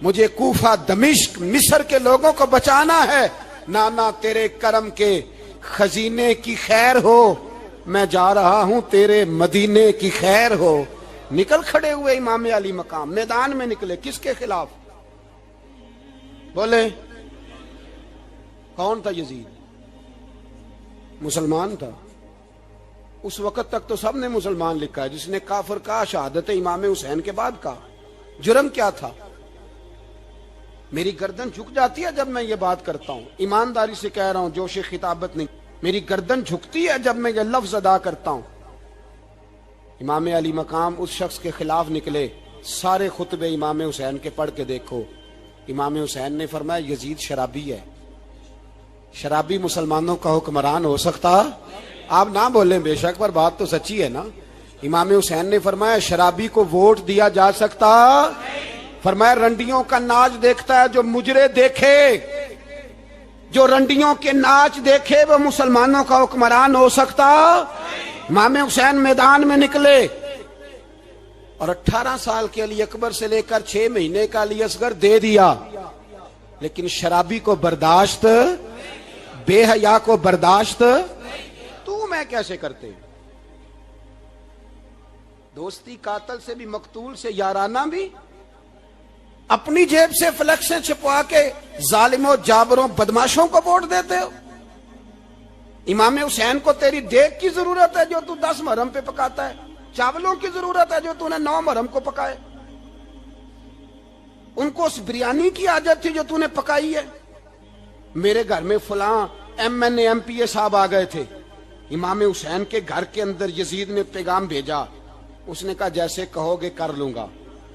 مجھے کوفہ، دمشق، مصر کے لوگوں کو بچانا ہے۔ نانا تیرے کرم کے خزینے کی خیر ہو، میں جا رہا ہوں تیرے مدینے کی خیر ہو۔ نکل کھڑے ہوئے امام علی مقام، میدان میں نکلے، کس کے خلاف؟ بولے کون تھا یزید؟ مسلمان تھا۔ اس وقت تک تو سب نے مسلمان لکھا ہے، جس نے کافر کہا شہادت امام حسین کے بعد کا جرم کیا تھا؟ میری گردن جھک جاتی ہے جب میں یہ بات کرتا ہوں، ایمانداری سے کہہ رہا ہوں، جوش خطابت نہیں، میری گردن جھکتی ہے جب میں یہ لفظ ادا کرتا ہوں۔ امام علی مقام اس شخص کے خلاف نکلے، سارے خطبے امام حسین کے پڑھ کے دیکھو۔ امام حسین نے فرمایا یزید شرابی ہے، شرابی مسلمانوں کا حکمران ہو سکتا؟ آپ نہ بولیں بے شک، پر بات تو سچی ہے نا۔ امام حسین نے فرمایا شرابی کو ووٹ دیا جا سکتا؟ فرمایا رنڈیوں کا ناچ دیکھتا ہے جو مجرے دیکھے، جو رنڈیوں کے ناچ دیکھے وہ مسلمانوں کا حکمران ہو سکتا؟ امام حسین میدان میں نکلے اور 18 سال کے علی اکبر سے لے کر 6 مہینے کا علی اصغر دے دیا، لیکن شرابی کو برداشت، بے حیا کو برداشت تو میں کیسے کرتے؟ دوستی قاتل سے بھی، مقتول سے یارانہ بھی، اپنی جیب سے فلیکسیں چھپوا کے ظالموں، جابروں، بدماشوں کو ووٹ دیتے ہو۔ امام حسین کو تیری دیگ کی ضرورت ہے جو تو 10 محرم پہ پکاتا ہے، چاولوں کی ضرورت ہے جو تو نے 9 محرم کو پکائے، ان کو اس بریانی کی عادت تھی جو تو نے پکائی ہے۔ میرے گھر میں فلاں ایم این اے، ایم پی اے صاحب آ گئے تھے، امام حسین کے گھر کے اندر یزید نے پیغام بھیجا. اس نے کہا جیسے کہو گے کر لوں گا,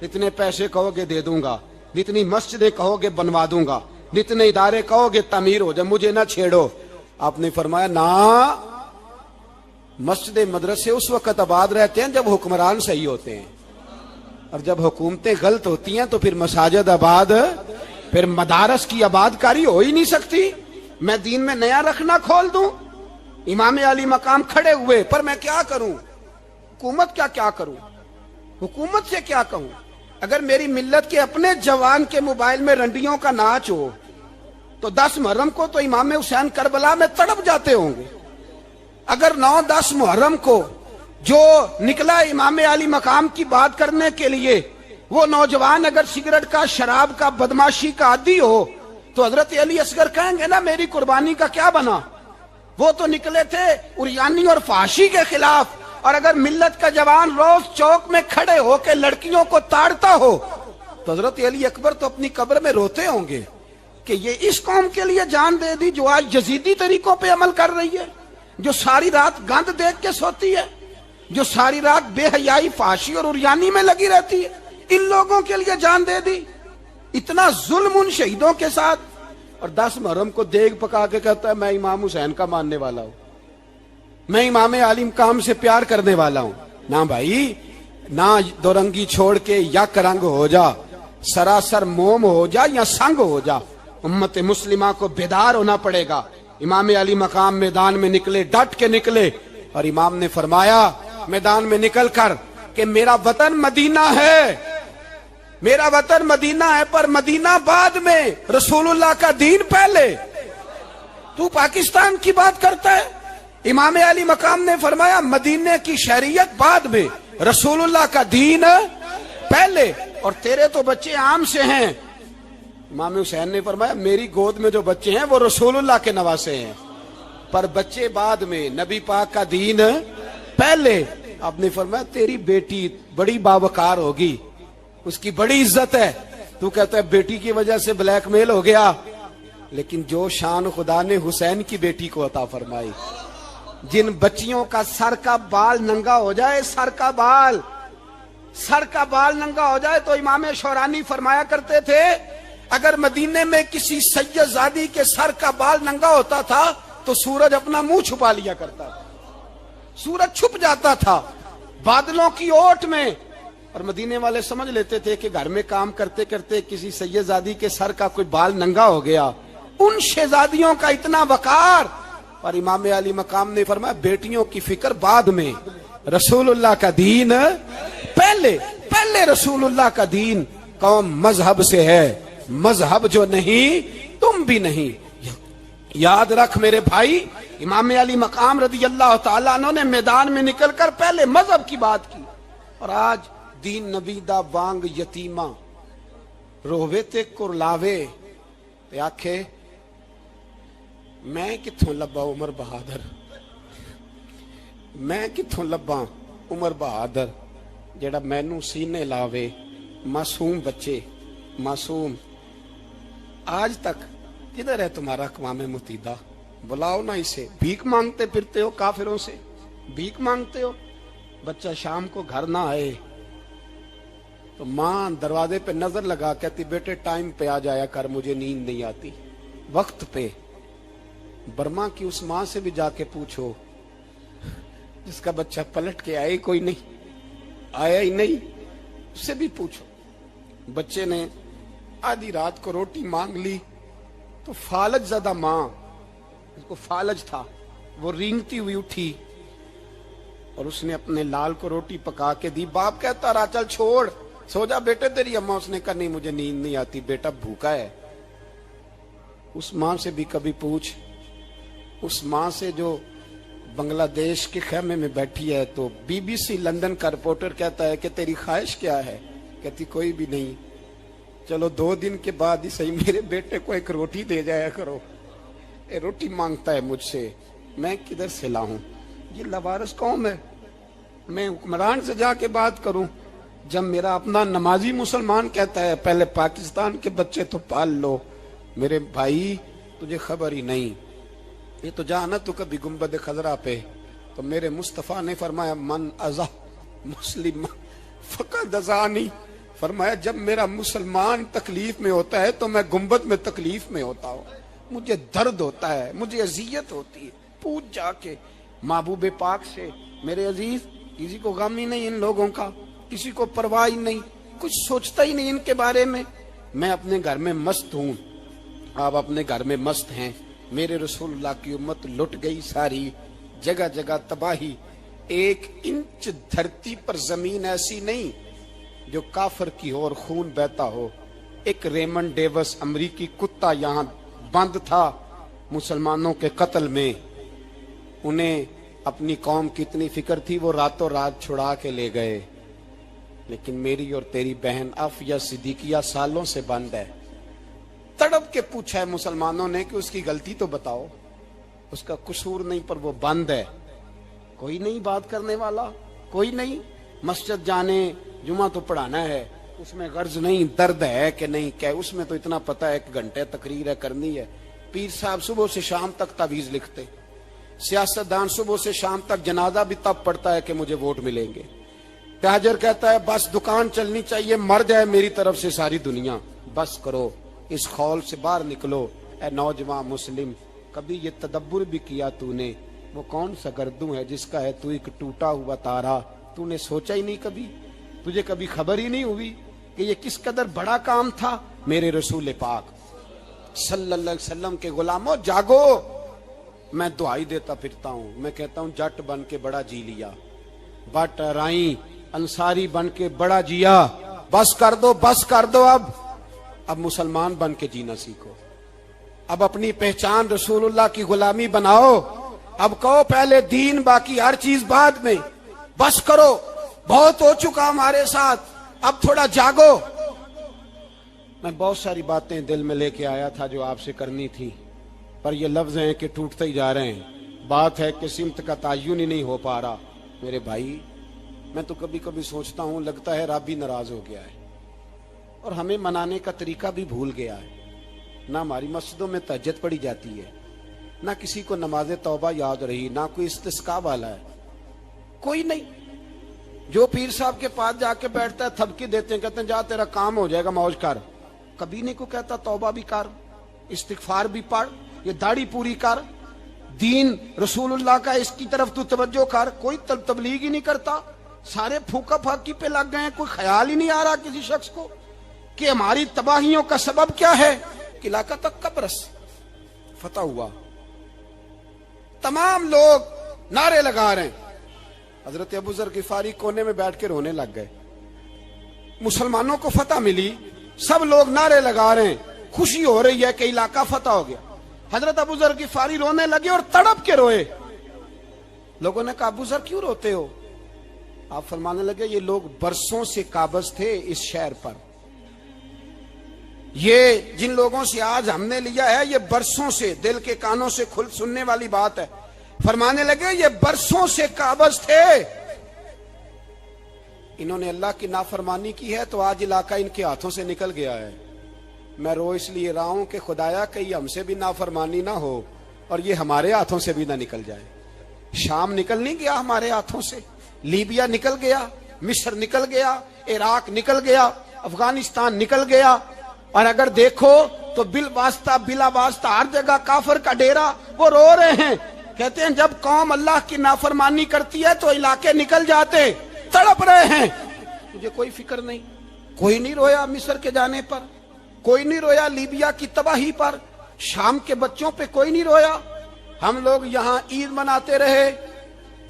جتنے پیسے کہو گے دے دوں گا, جتنی مسجدیں کہو گے بنوا دوں گا, جتنے ادارے کہو گے تعمیر ہو جائے, مجھے نہ چھیڑو. آپ نے فرمایا نہ, مسجد مدرسے اس وقت آباد رہتے ہیں جب حکمران صحیح ہوتے ہیں, اور جب حکومتیں غلط ہوتی ہیں تو پھر مساجد آباد, پھر مدارس کی آباد کاری ہو ہی نہیں سکتی. میں دین میں نیا رکھنا کھول دوں, امام علی مقام کھڑے ہوئے, پر میں کیا کروں, حکومت کیا کروں, حکومت سے کیا کہوں. اگر میری ملت کے اپنے جوان کے موبائل میں رنڈیوں کا ناچ ہو تو 10 محرم کو تو امام حسین کربلا میں تڑپ جاتے ہوں گے. اگر 9-10 محرم کو جو نکلا امام علی مقام کی بات کرنے کے لیے, وہ نوجوان اگر سگریٹ کا, شراب کا, بدماشی کا عادی ہو تو حضرت علی اصغر کہیں گے نا میری قربانی کا کیا بنا, وہ تو نکلے تھے عریانی اور فحاشی کے خلاف. اور اگر ملت کا جوان روز چوک میں کھڑے ہو کے لڑکیوں کو تاڑتا ہو تو حضرت علی اکبر تو اپنی قبر میں روتے ہوں گے کہ یہ اس قوم کے لیے جان دے دی جو آج یزیدی طریقوں پہ عمل کر رہی ہے, جو ساری رات گند دیکھ کے سوتی ہے, جو ساری رات بے حیائی, فحاشی اور عریانی میں لگی رہتی ہے. ان لوگوں کے لیے جان دے دی. اتنا ظلم ان شہیدوں کے ساتھ, اور 10 محرم کو دیگ پکا کے کہتا ہے میں امام حسین کا ماننے والا ہوں, میں امام علی مقام سے پیار کرنے والا ہوں. نہ بھائی, نہ دو رنگی چھوڑ کے یک رنگ ہو جا, سراسر موم ہو جا یا سنگ ہو جا. امت مسلمہ کو بیدار ہونا پڑے گا. امام علی مقام میدان میں نکلے, ڈٹ کے نکلے, اور امام نے فرمایا میدان میں نکل کر کہ میرا وطن مدینہ ہے, میرا وطن مدینہ ہے, پر مدینہ بعد میں, رسول اللہ کا دین پہلے. تو پاکستان کی بات کرتا ہے. امام علی مقام نے فرمایا مدینے کی شہریت بعد میں, رسول اللہ کا دین پہلے, اور تیرے تو بچے عام سے ہیں. امام حسین نے فرمایا میری گود میں جو بچے ہیں وہ رسول اللہ کے نواسے ہیں, پر بچے بعد میں, نبی پاک کا دین پہلے. آپ نے فرمایا تیری بیٹی بڑی باوقار ہوگی, اس کی بڑی عزت ہے, تو کہتا ہے بیٹی کی وجہ سے بلیک میل ہو گیا, لیکن جو شان خدا نے حسین کی بیٹی کو عطا فرمائی, جن بچیوں کا سر کا بال ننگا ہو جائے, سر کا بال ننگا ہو جائے, تو امام شورانی فرمایا کرتے تھے اگر مدینے میں کسی سید زادی کے سر کا بال ننگا ہوتا تھا تو سورج اپنا منہ چھپا لیا کرتا تھا, سورج چھپ جاتا تھا بادلوں کی اوٹ میں. اور مدینے والے سمجھ لیتے تھے کہ گھر میں کام کرتے کرتے کسی سید زادی کے سر کا کوئی بال ننگا ہو گیا. ان شہزادیوں کا اتنا وقار. اور امام علی مقام نے فرمایا بیٹیوں کی فکر بعد میں, رسول اللہ کا دین پہلے. پہلے رسول اللہ کا دین. قوم مذہب سے ہے, مذہب جو نہیں تم بھی نہیں. یاد رکھ میرے بھائی, امام علی مقام رضی اللہ تعالیٰ عنہ نے میدان میں نکل کر پہلے مذہب کی بات کی. اور آج دین نبی دا وانگ یتیمہ رووے تے کرلاوے تے آکھے میں کتھوں لبا عمر بہادر, میں کتھوں لبا عمر بہادر جیڑا مینوں سینے لاوے. معصوم بچے, معصوم. آج تک کدھر ہے تمہارا اقوام متحدہ؟ بلاؤ نا اسے. بھیک مانگتے پھرتے ہو, کافروں سے بھیک مانگتے ہو. بچہ شام کو گھر نہ آئے تو ماں دروازے پہ نظر لگا کہتی بیٹے ٹائم پہ آ جایا کر, مجھے نیند نہیں آتی, وقت پہ. برما کی اس ماں سے بھی جا کے پوچھو جس کا بچہ پلٹ کے آئے کوئی نہیں, آیا ہی نہیں, اس سے بھی پوچھو. بچے نے آدھی رات کو روٹی مانگ لی تو فالج زدہ ماں, اس کو فالج تھا, وہ رینگتی ہوئی اٹھی اور اس نے اپنے لال کو روٹی پکا کے دی. باپ کہتا رہا چل چھوڑ, سو جا بیٹے تیری اماں. اس نے کہا نہیں مجھے نیند نہیں آتی, بیٹا بھوکا ہے. اس ماں سے بھی کبھی پوچھ, اس ماں سے جو بنگلہ دیش کے خیمے میں بیٹھی ہے تو بی بی سی لندن کا رپورٹر کہتا ہے کہ تیری خواہش کیا ہے؟ کہتی کوئی بھی نہیں, چلو 2 دن کے بعد ہی صحیح میرے بیٹے کو ایک روٹی دے جایا کرو, اے روٹی مانگتا ہے مجھ سے, میں کدھر سے لاؤں؟ یہ لوارث قوم ہے. میں حکمران سے جا کے بات کروں جب میرا اپنا نمازی مسلمان کہتا ہے پہلے پاکستان کے بچے تو پال لو. میرے بھائی تجھے خبر ہی نہیں, یہ تو جانا تو کبھی گنبد خضرا پہ تو میرے مصطفیٰ نے فرمایا من ازا مسلم فقد ازانی، فرمایا جب میرا مسلمان تکلیف میں ہوتا ہے تو میں گنبد میں تکلیف میں ہوتا ہوں، مجھے درد ہوتا ہے، مجھے اذیت ہوتی ہے۔ پوچھ جا کے محبوب پاک سے، میرے عزیز کسی کو غم ہی نہیں ان لوگوں کا، کسی کو پرواہ ہی نہیں، کچھ سوچتا ہی نہیں ان کے بارے میں۔ میں اپنے گھر میں مست ہوں، آپ اپنے گھر میں مست ہیں۔ میرے رسول اللہ کی امت لٹ گئی ساری، جگہ جگہ تباہی، ایک انچ دھرتی پر زمین ایسی نہیں جو کافر کی ہو اور خون بہتا ہو۔ ایک ریمنڈ ڈیوس امریکی کتا یہاں بند تھا مسلمانوں کے قتل میں، انہیں اپنی قوم کی اتنی فکر تھی وہ راتوں رات چھڑا کے لے گئے، لیکن میری اور تیری بہن عافیہ صدیقیہ سالوں سے بند ہے۔ تڑپ کے پوچھا ہے مسلمانوں نے کہ اس کی غلطی تو بتاؤ، اس کا قصور نہیں پر وہ بند ہے، کوئی نہیں بات کرنے والا، کوئی نہیں۔ مسجد جانے جمعہ تو پڑھانا ہے، اس میں غرض نہیں درد ہے کہ نہیں کہ اس میں تو اتنا پتہ ہے 1 گھنٹے تقریر ہے کرنی ہے۔ پیر صاحب صبح سے شام تک تعویذ لکھتے، سیاستدان صبح سے شام تک جنازہ بھی تب پڑتا ہے کہ مجھے ووٹ ملیں گے۔ تاجر کہتا ہے بس دکان چلنی چاہیے، مر جائے میری طرف سے ساری دنیا، بس کرو، اس خول سے باہر نکلو۔ اے نوجوان مسلم، کبھی یہ تدبر بھی کیا تو نے وہ کون سا گردوں ہے جس کا ہے تو ایک ٹوٹا ہوا تارا؟ تو نے سوچا ہی نہیں کبھی، تجھے کبھی خبر ہی نہیں ہوئی کہ یہ کس قدر بڑا کام تھا؟ میرے رسول پاک صلی اللہ علیہ وسلم کے غلاموں جاگو۔ میں دعائی دیتا پھرتا ہوں، میں کہتا ہوں جٹ بن کے بڑا جی لیا، بٹ رائی انصاری بن کے بڑا جیا، بس کر دو، بس کر دو۔ اب مسلمان بن کے جینا سیکھو، اب اپنی پہچان رسول اللہ کی غلامی بناؤ۔ اب کہو پہلے دین باقی ہر چیز بعد میں، بس کرو، بہت ہو چکا ہمارے ساتھ، اب تھوڑا جاگو۔ میں بہت ساری باتیں دل میں لے کے آیا تھا جو آپ سے کرنی تھی، پر یہ لفظ ہیں کہ ٹوٹتے ہی جا رہے ہیں، بات ہے کہ سمت کا تعین ہی نہیں ہو پا رہا۔ میرے بھائی میں تو کبھی کبھی سوچتا ہوں لگتا ہے رب بھی ناراض ہو گیا ہے اور ہمیں منانے کا طریقہ بھی بھول گیا ہے۔ نہ ہماری مسجدوں میں تہجد پڑھی جاتی ہے، نہ کسی کو نماز توبہ یاد رہی، نہ کوئی استسقاء والا ہے، کوئی نہیں۔ جو پیر صاحب کے پاس جا کے بیٹھتا ہے تھپکی دیتے ہیں، کہتے ہیں جا تیرا کام ہو جائے گا موج کر، کبھی نہیں کو کہتا توبہ بھی کر، استغفار بھی پڑھ، یہ داڑھی پوری کر، دین رسول اللہ کا اس کی طرف تو توجہ کر۔ کوئی تبلیغ ہی نہیں کرتا، سارے پھوکا پھاکی پہ لگ گئے ہیں، کوئی خیال ہی نہیں آ رہا کسی شخص کو کہ ہماری تباہیوں کا سبب کیا ہے۔ کہ علاقہ تک قبرص فتح ہوا، تمام لوگ نعرے لگا رہے ہیں، حضرت ابو ذر غفاری کونے میں بیٹھ کے رونے لگ گئے۔ مسلمانوں کو فتح ملی، سب لوگ نعرے لگا رہے ہیں، خوشی ہو رہی ہے کہ علاقہ فتح ہو گیا۔ حضرت ابو ذر غفاری رونے لگے اور تڑپ کے روئے۔ لوگوں نے کہا ابو ذر کیوں روتے ہو؟ آپ فرمانے لگے یہ لوگ برسوں سے قابض تھے اس شہر پر، یہ جن لوگوں سے آج ہم نے لیا ہے یہ برسوں سے، دل کے کانوں سے کھل سننے والی بات ہے، فرمانے لگے یہ برسوں سے قابض تھے، انہوں نے اللہ کی نافرمانی کی ہے تو آج علاقہ ان کے ہاتھوں سے نکل گیا ہے۔ میں رو اس لیے رہا ہوں کہ خدایا کہیں ہم سے بھی نافرمانی نہ ہو اور یہ ہمارے ہاتھوں سے بھی نہ نکل جائے۔ شام نکل نہیں گیا ہمارے ہاتھوں سے، لیبیا نکل گیا، مصر نکل گیا، عراق نکل گیا، افغانستان نکل گیا، اور اگر دیکھو تو بالواسطہ بلا واسطہ ہر جگہ کافر کا ڈیرا، وہ رو رہے ہیں، کہتے ہیں جب قوم اللہ کی نافرمانی کرتی ہے تو علاقے نکل جاتے، تڑپ رہے ہیں۔ مجھے کوئی فکر نہیں، کوئی نہیں رویا مصر کے جانے پر، کوئی نہیں رویا لیبیا کی تباہی پر، شام کے بچوں پہ کوئی نہیں رویا۔ ہم لوگ یہاں عید مناتے رہے،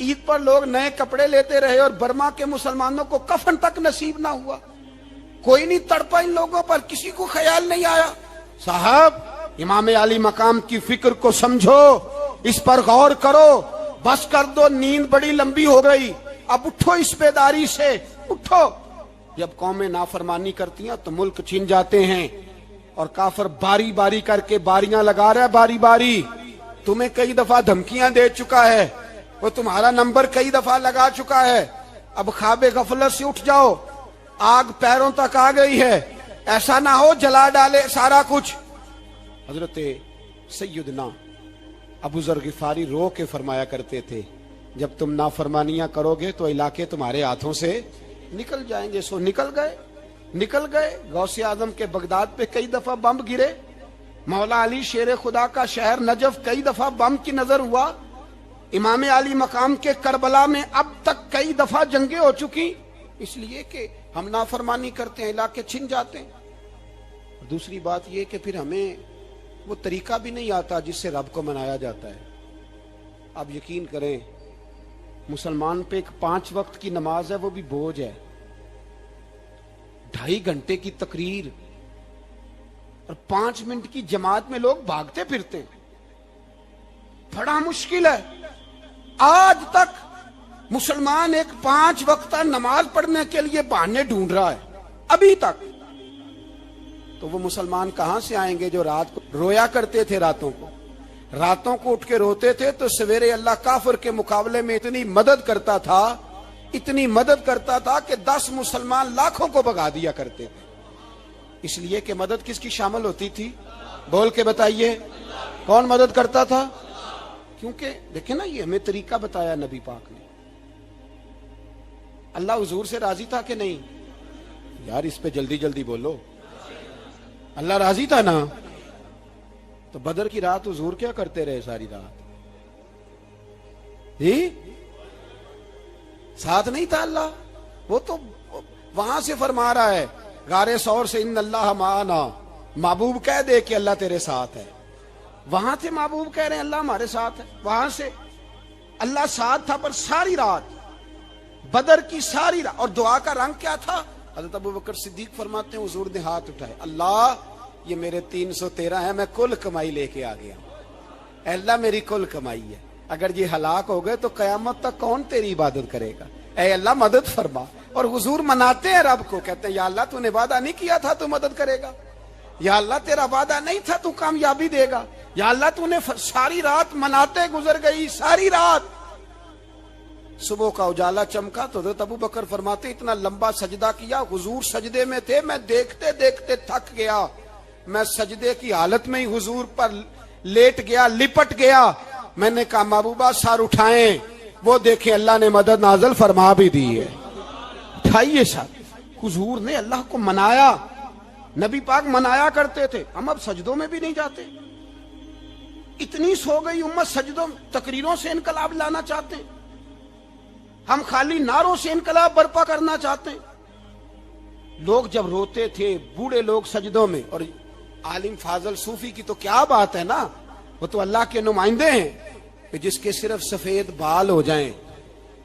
عید پر لوگ نئے کپڑے لیتے رہے اور برما کے مسلمانوں کو کفن تک نصیب نہ ہوا، کوئی نہیں تڑپا ان لوگوں پر، کسی کو خیال نہیں آیا۔ صاحب امام علی مقام کی فکر کو سمجھو، اس پر غور کرو، بس کر دو، نیند بڑی لمبی ہو گئی، اب اٹھو اس بیداری سے، اٹھو۔ جب قومیں نافرمانی کرتی ہیں تو ملک چھن جاتے ہیں، اور کافر باری باری کر کے باریاں لگا رہا ہے، باری باری تمہیں کئی دفعہ دھمکیاں دے چکا ہے، وہ تمہارا نمبر کئی دفعہ لگا چکا ہے، اب خواب غفلت سے اٹھ جاؤ، آگ پیروں تک آ گئی ہے، ایسا نہ ہو جلا ڈالے سارا کچھ۔ حضرت سیدنا ابو ذر غفاری رو کے فرمایا کرتے تھے جب تم نافرمانیاں کرو گے تو علاقے تمہارے ہاتھوں سے نکل جائیں گے. سو نکل گئے. غوث اعظم کے بغداد پہ کئی دفعہ بم گرے. مولا علی شیر خدا کا شہر نجف کئی دفعہ بم کی نظر ہوا. امام علی مقام کے کربلا میں اب تک کئی دفعہ جنگیں ہو چکی, اس لیے کہ ہم نافرمانی کرتے ہیں, علاقے چھن جاتے ہیں. دوسری بات یہ کہ پھر ہمیں وہ طریقہ بھی نہیں آتا جس سے رب کو منایا جاتا ہے. آپ یقین کریں, مسلمان پہ ایک 5 وقت کی نماز ہے, وہ بھی بوجھ ہے. 2.5 گھنٹے کی تقریر اور 5 منٹ کی جماعت میں لوگ بھاگتے پھرتے ہیں, بڑا مشکل ہے. آج تک مسلمان ایک 5 وقتہ نماز پڑھنے کے لیے بہانے ڈھونڈ رہا ہے ابھی تک. تو وہ مسلمان کہاں سے آئیں گے جو رات کو رویا کرتے تھے, راتوں کو اٹھ کے روتے تھے تو سویرے اللہ کافر کے مقابلے میں اتنی مدد کرتا تھا کہ 10 مسلمان لاکھوں کو بھگا دیا کرتے تھے. اس لیے کہ مدد کس کی شامل ہوتی تھی؟ بول کے بتائیے, کون مدد کرتا تھا؟ کیونکہ دیکھیں نا, یہ ہمیں طریقہ بتایا نبی پاک نے. اللہ حضور سے راضی تھا کہ نہیں؟ یار اس پہ جلدی جلدی بولو. اللہ راضی تھا نا؟ تو بدر کی رات حضور کیا کرتے رہے ساری رات؟ جی ساتھ نہیں تھا اللہ؟ وہ تو وہاں سے فرما رہا ہے غار ثور سے, ان اللہ معنا. محبوب کہہ دے کہ اللہ تیرے ساتھ ہے. وہاں سے محبوب کہہ رہے ہیں اللہ ہمارے ساتھ ہے. وہاں سے اللہ ساتھ تھا, پر ساری رات بدر کی ساری رات. اور دعا کا رنگ کیا تھا؟ حضرت ابو بکر صدیق فرماتے ہیں حضور نے ہاتھ اٹھائے, اللہ یہ میرے 313 ہیں, میں کل کمائی لے کے آ گیا. اے اللہ میری کل کمائی ہے, اگر یہ ہلاک ہو گئے تو قیامت تک کون تیری عبادت کرے گا؟ اے اللہ مدد فرما. اور حضور مناتے ہیں رب کو, کہتے ہیں یا اللہ تو نے وعدہ نہیں کیا تھا تو مدد کرے گا, یا اللہ تیرا وعدہ نہیں تھا تو کامیابی دے گا, یا اللہ تو نے ساری رات مناتے گزر گئی, ساری رات. صبح کا اجالا چمکا تو حضرت ابو بکر فرماتے اتنا لمبا سجدہ کیا, حضور سجدے میں تھے, میں دیکھتے دیکھتے تھک گیا, میں سجدے کی حالت میں ہی حضور پر لیٹ گیا, لپٹ گیا. میں نے کہا محبوبہ سر اٹھائیں, وہ دیکھیں اللہ نے مدد نازل فرما بھی دی ہے. اٹھائیے سر. حضور نے اللہ کو منایا, نبی پاک منایا کرتے تھے. ہم اب سجدوں میں بھی نہیں جاتے, اتنی سو گئی امت, سجدوں تقریروں سے انقلاب لانا چاہتے ہیں, ہم خالی نعروں سے انقلاب برپا کرنا چاہتے ہیں. لوگ جب روتے تھے, بوڑھے لوگ سجدوں میں, اور عالم فاضل صوفی کی تو کیا بات ہے نا, وہ تو اللہ کے نمائندے ہیں کہ جس کے صرف سفید بال ہو جائیں.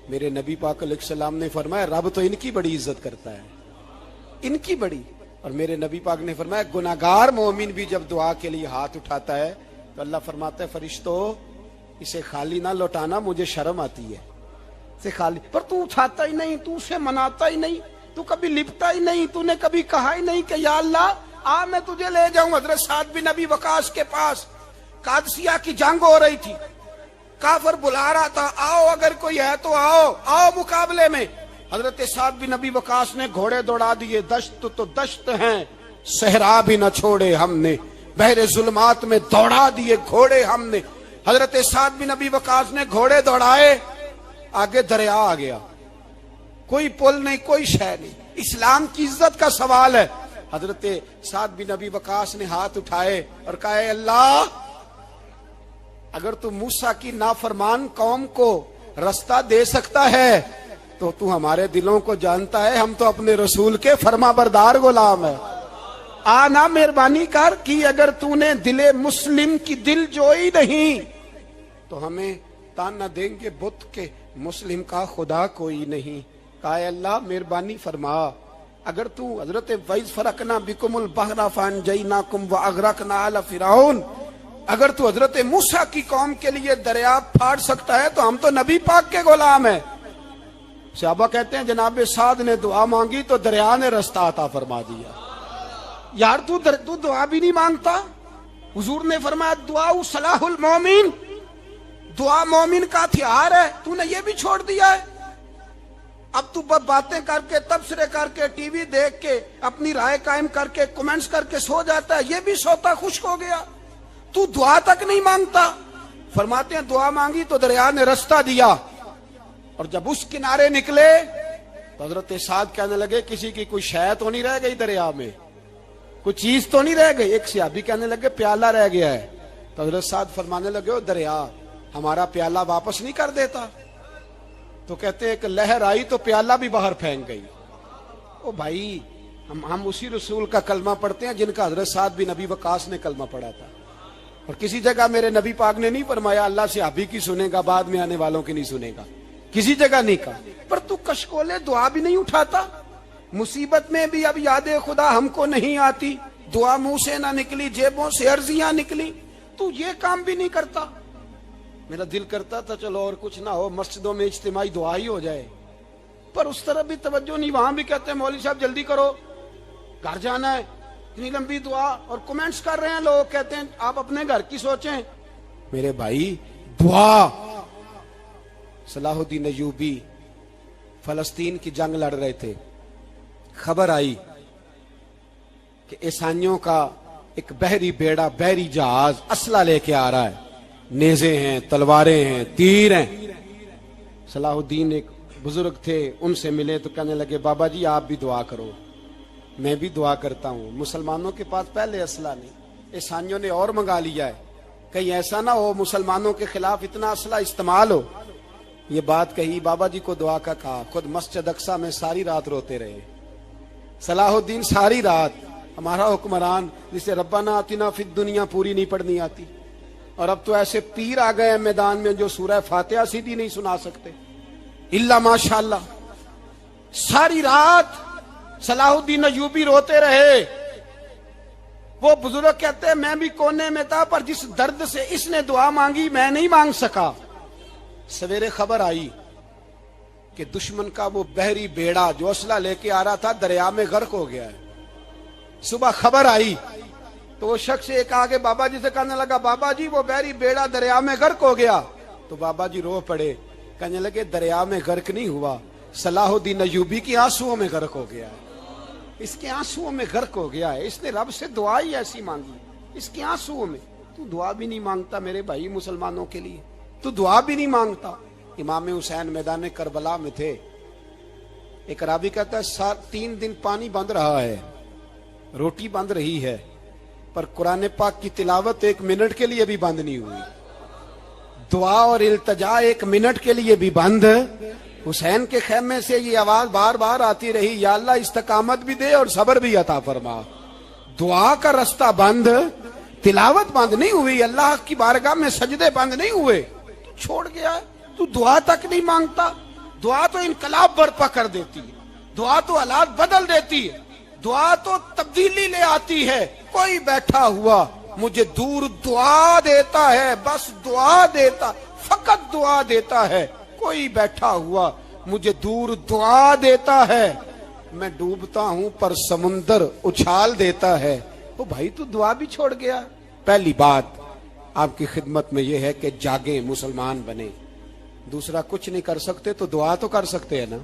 میرے نبی پاک علیہ السلام نے فرمایا رب تو ان کی بڑی عزت کرتا ہے, ان کی بڑی. اور میرے نبی پاک نے فرمایا گناہگار مومن بھی جب دعا کے لیے ہاتھ اٹھاتا ہے تو اللہ فرماتا ہے فرشتوں اسے خالی نہ لوٹانا, مجھے شرم آتی ہے سے خالی. پر تو اٹھاتا ہی نہیں, تو اسے مناتا ہی نہیں, تو کبھی لپٹا ہی نہیں, تو نے کبھی کہا ہی نہیں کہ یا اللہ آ میں تجھے لے جاؤں. حضرت سعد بن ابی وقاص کے پاس قادسیہ کی جنگ ہو رہی تھی, کافر بلا رہا تھا, آؤ اگر کوئی ہے تو آؤ مقابلے میں. حضرت سعد بن ابی وقاص نے گھوڑے دوڑا دیے, دشت تو دشت ہیں, صحرا بھی نہ چھوڑے ہم نے, بحر ظلمات میں دوڑا دیے گھوڑے ہم نے. حضرت سعد بن ابی وقاص نے گھوڑے دوڑائے, آگے دریا آ گیا, کوئی پل نہیں, کوئی شے نہیں. اسلام کی عزت کا سوال ہے. حضرت سعد بن ابی وقاص نے ہاتھ اٹھائے اور کہا اے اللہ اگر تو موسیٰ کی نافرمان قوم کو رستہ دے سکتا ہے تو ہمارے دلوں کو جانتا ہے, ہم تو اپنے رسول کے فرما بردار غلام ہیں. آنا مہربانی کر کی اگر تو نے دل مسلم کی دل جوئی نہیں تو ہمیں تانا دیں گے بت کے مسلم کا خدا کوئی نہیں. کہا اے اللہ مہربانی فرما, اگر تو حضرت وَإِذْ فَرَقْنَا بِكُمُ الْبَحْرَ فَأَنْجَيْنَاكُمْ وَأَغْرَقْنَا آلَ فِرْعَوْنَ, اگر تو حضرت موسیٰ کی قوم کے لیے دریا پھاڑ سکتا ہے تو ہم تو نبی پاک کے غلام ہیں. صحابہ کہتے ہیں جناب سعد نے دعا مانگی تو دریا نے رستہ عطا فرما دیا. یار تو دعا بھی نہیں مانگتا. حضور نے فرمایا دعا صلاح المومن, دعا مومن کا ہتھیار ہے, تو نے یہ بھی چھوڑ دیا ہے. اب تو باتیں کر کے, تبصرے کر کے, ٹی وی دیکھ کے, اپنی رائے قائم کر کے, کمنٹس کر کے سو جاتا ہے, یہ بھی سوتا خشک ہو گیا. تو دعا تک نہیں مانگتا. فرماتے ہیں دعا مانگی تو دریا نے رستہ دیا, اور جب اس کنارے نکلے تو حضرت سعد کہنے لگے کسی کی کوئی شے تو نہیں رہ گئی دریا میں, کوئی چیز تو نہیں رہ گئی. ایک صحابی کہنے لگے پیالہ رہ گیا ہے. تو حضرت سعد فرمانے لگے او دریا ہمارا پیالہ واپس نہیں کر دیتا. تو کہتے ہیں کہ لہر آئی تو پیالہ بھی باہر پھینک گئی. او بھائی ہم اسی رسول کا کلمہ پڑھتے ہیں جن کا حضرت سعد بن ابی وقاص نے کلمہ پڑھا تھا. اور کسی جگہ میرے نبی پاک نے نہیں فرمایا اللہ صحابی کی سنے گا بعد میں آنے والوں کی نہیں سنے گا, کسی جگہ نہیں کہا. پر تو کشکولے دعا بھی نہیں اٹھاتا, مصیبت میں بھی اب یاد خدا ہم کو نہیں آتی, دعا منہ سے نہ نکلی جیبوں سے عرضیاں نکلی, تو یہ کام بھی نہیں کرتا. میرا دل کرتا تھا چلو اور کچھ نہ ہو مسجدوں میں اجتماعی دعا ہی ہو جائے, پر اس طرح بھی توجہ نہیں. وہاں بھی کہتے ہیں مولوی صاحب جلدی کرو گھر جانا ہے, اتنی لمبی دعا, اور کمنٹس کر رہے ہیں لوگ, کہتے ہیں آپ اپنے گھر کی سوچیں. میرے بھائی دعا, صلاح الدین ایوبی فلسطین کی جنگ لڑ رہے تھے, خبر آئی کہ عیسائیوں کا ایک بحری بیڑا, بحری جہاز اسلحہ لے کے آ رہا ہے, نیزے ہیں, تلواریں ہیں, تیر ہیں. صلاح الدین ایک بزرگ تھے, ان سے ملے تو کہنے لگے بابا جی آپ بھی دعا کرو. میں بھی دعا کرتا ہوں. مسلمانوں کے پاس پہلے اسلحہ نہیں, عیسائیوں نے اور منگا لیا ہے, کہیں ایسا نہ ہو مسلمانوں کے خلاف اتنا اسلحہ استعمال ہو. یہ بات کہی, بابا جی کو دعا کا کہا, خود مسجد اقصی میں ساری رات روتے رہے. صلاح الدین ساری رات, ہمارا حکمران جسے ربنا آتنا فی الدنیا پوری نہیں پڑھنی آتی, اور اب تو ایسے پیر آ گئے ہیں میدان میں جو سورہ فاتحہ سیدھی نہیں سنا سکتے الا ماشاءاللہ. ساری رات صلاح الدین ایوبی روتے رہے. وہ بزرگ کہتے ہیں میں بھی کونے میں تھا, پر جس درد سے اس نے دعا مانگی میں نہیں مانگ سکا. سویرے خبر آئی کہ دشمن کا وہ بحری بیڑا جو اسلحہ لے کے آ رہا تھا دریا میں غرق ہو گیا ہے. صبح خبر آئی تو وہ شخص ایک آگے بابا جی سے کہنے لگا بابا جی وہ بحری بیڑا دریا میں غرق ہو گیا. تو بابا جی رو پڑے, کہنے لگے دریا میں غرق نہیں ہوا, صلاح الدین ایوبی کی آنسوؤں میں غرق ہو گیا ہے. اس کے آنسوؤں میں غرق ہو گیا ہے, اس نے رب سے دعا ہی ایسی مانگی, اس کے آنسوؤں میں. تو دعا بھی نہیں مانگتا میرے بھائی مسلمانوں کے لیے, تو دعا بھی نہیں مانگتا. امام حسین میدان کربلا میں تھے, ایک راوی کہتا ہے 3 دن پانی بند رہا ہے, روٹی بند رہی ہے, پر قرآن پاک کی تلاوت 1 منٹ کے لیے بھی بند نہیں ہوئی, دعا اور التجا 1 منٹ کے لیے بھی بند. حسین کے خیمے سے یہ آواز بار بار آتی رہی, یا اللہ استقامت بھی دے اور صبر بھی عطا فرما. دعا کا رستہ بند, تلاوت بند نہیں ہوئی, اللہ کی بارگاہ میں سجدے بند نہیں ہوئے, تو چھوڑ گیا ہے. تو دعا تک نہیں مانگتا. دعا تو انقلاب برپا کر دیتی ہے, دعا تو حالات بدل دیتی ہے, دعا تو تبدیلی لے آتی ہے. کوئی بیٹھا ہوا مجھے دور دعا دیتا ہے, بس دعا دیتا, فقط دعا دیتا ہے. کوئی بیٹھا ہوا مجھے دور دعا دیتا ہے, میں ڈوبتا ہوں پر سمندر اچھال دیتا ہے. وہ بھائی تو دعا بھی چھوڑ گیا. پہلی بات آپ کی خدمت میں یہ ہے کہ جاگیں, مسلمان بنے. دوسرا کچھ نہیں کر سکتے تو دعا تو کر سکتے ہیں نا,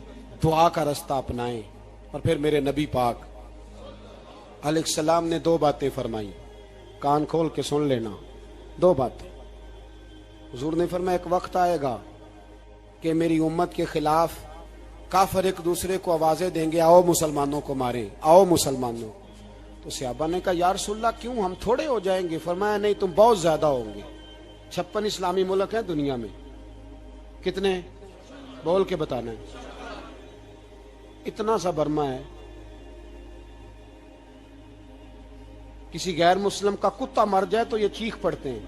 دعا کا رستہ اپنائیں. اور پھر میرے نبی پاک علیہ السلام نے 2 باتیں فرمائی, کان کھول کے سن لینا. 2 باتیں حضور نے فرمایا ایک وقت آئے گا کہ میری امت کے خلاف کافر ایک دوسرے کو آوازیں دیں گے, آؤ مسلمانوں کو ماریں, آؤ مسلمانوں. تو صحابہ نے کہا یا رسول اللہ کیوں, ہم تھوڑے ہو جائیں گے. فرمایا نہیں تم بہت زیادہ ہوں گے. 56 اسلامی ملک ہیں دنیا میں, کتنے بول کے بتانا ہے. اتنا سا برما ہے, کسی غیر مسلم کا کتا مر جائے تو یہ چیخ پڑتے ہیں,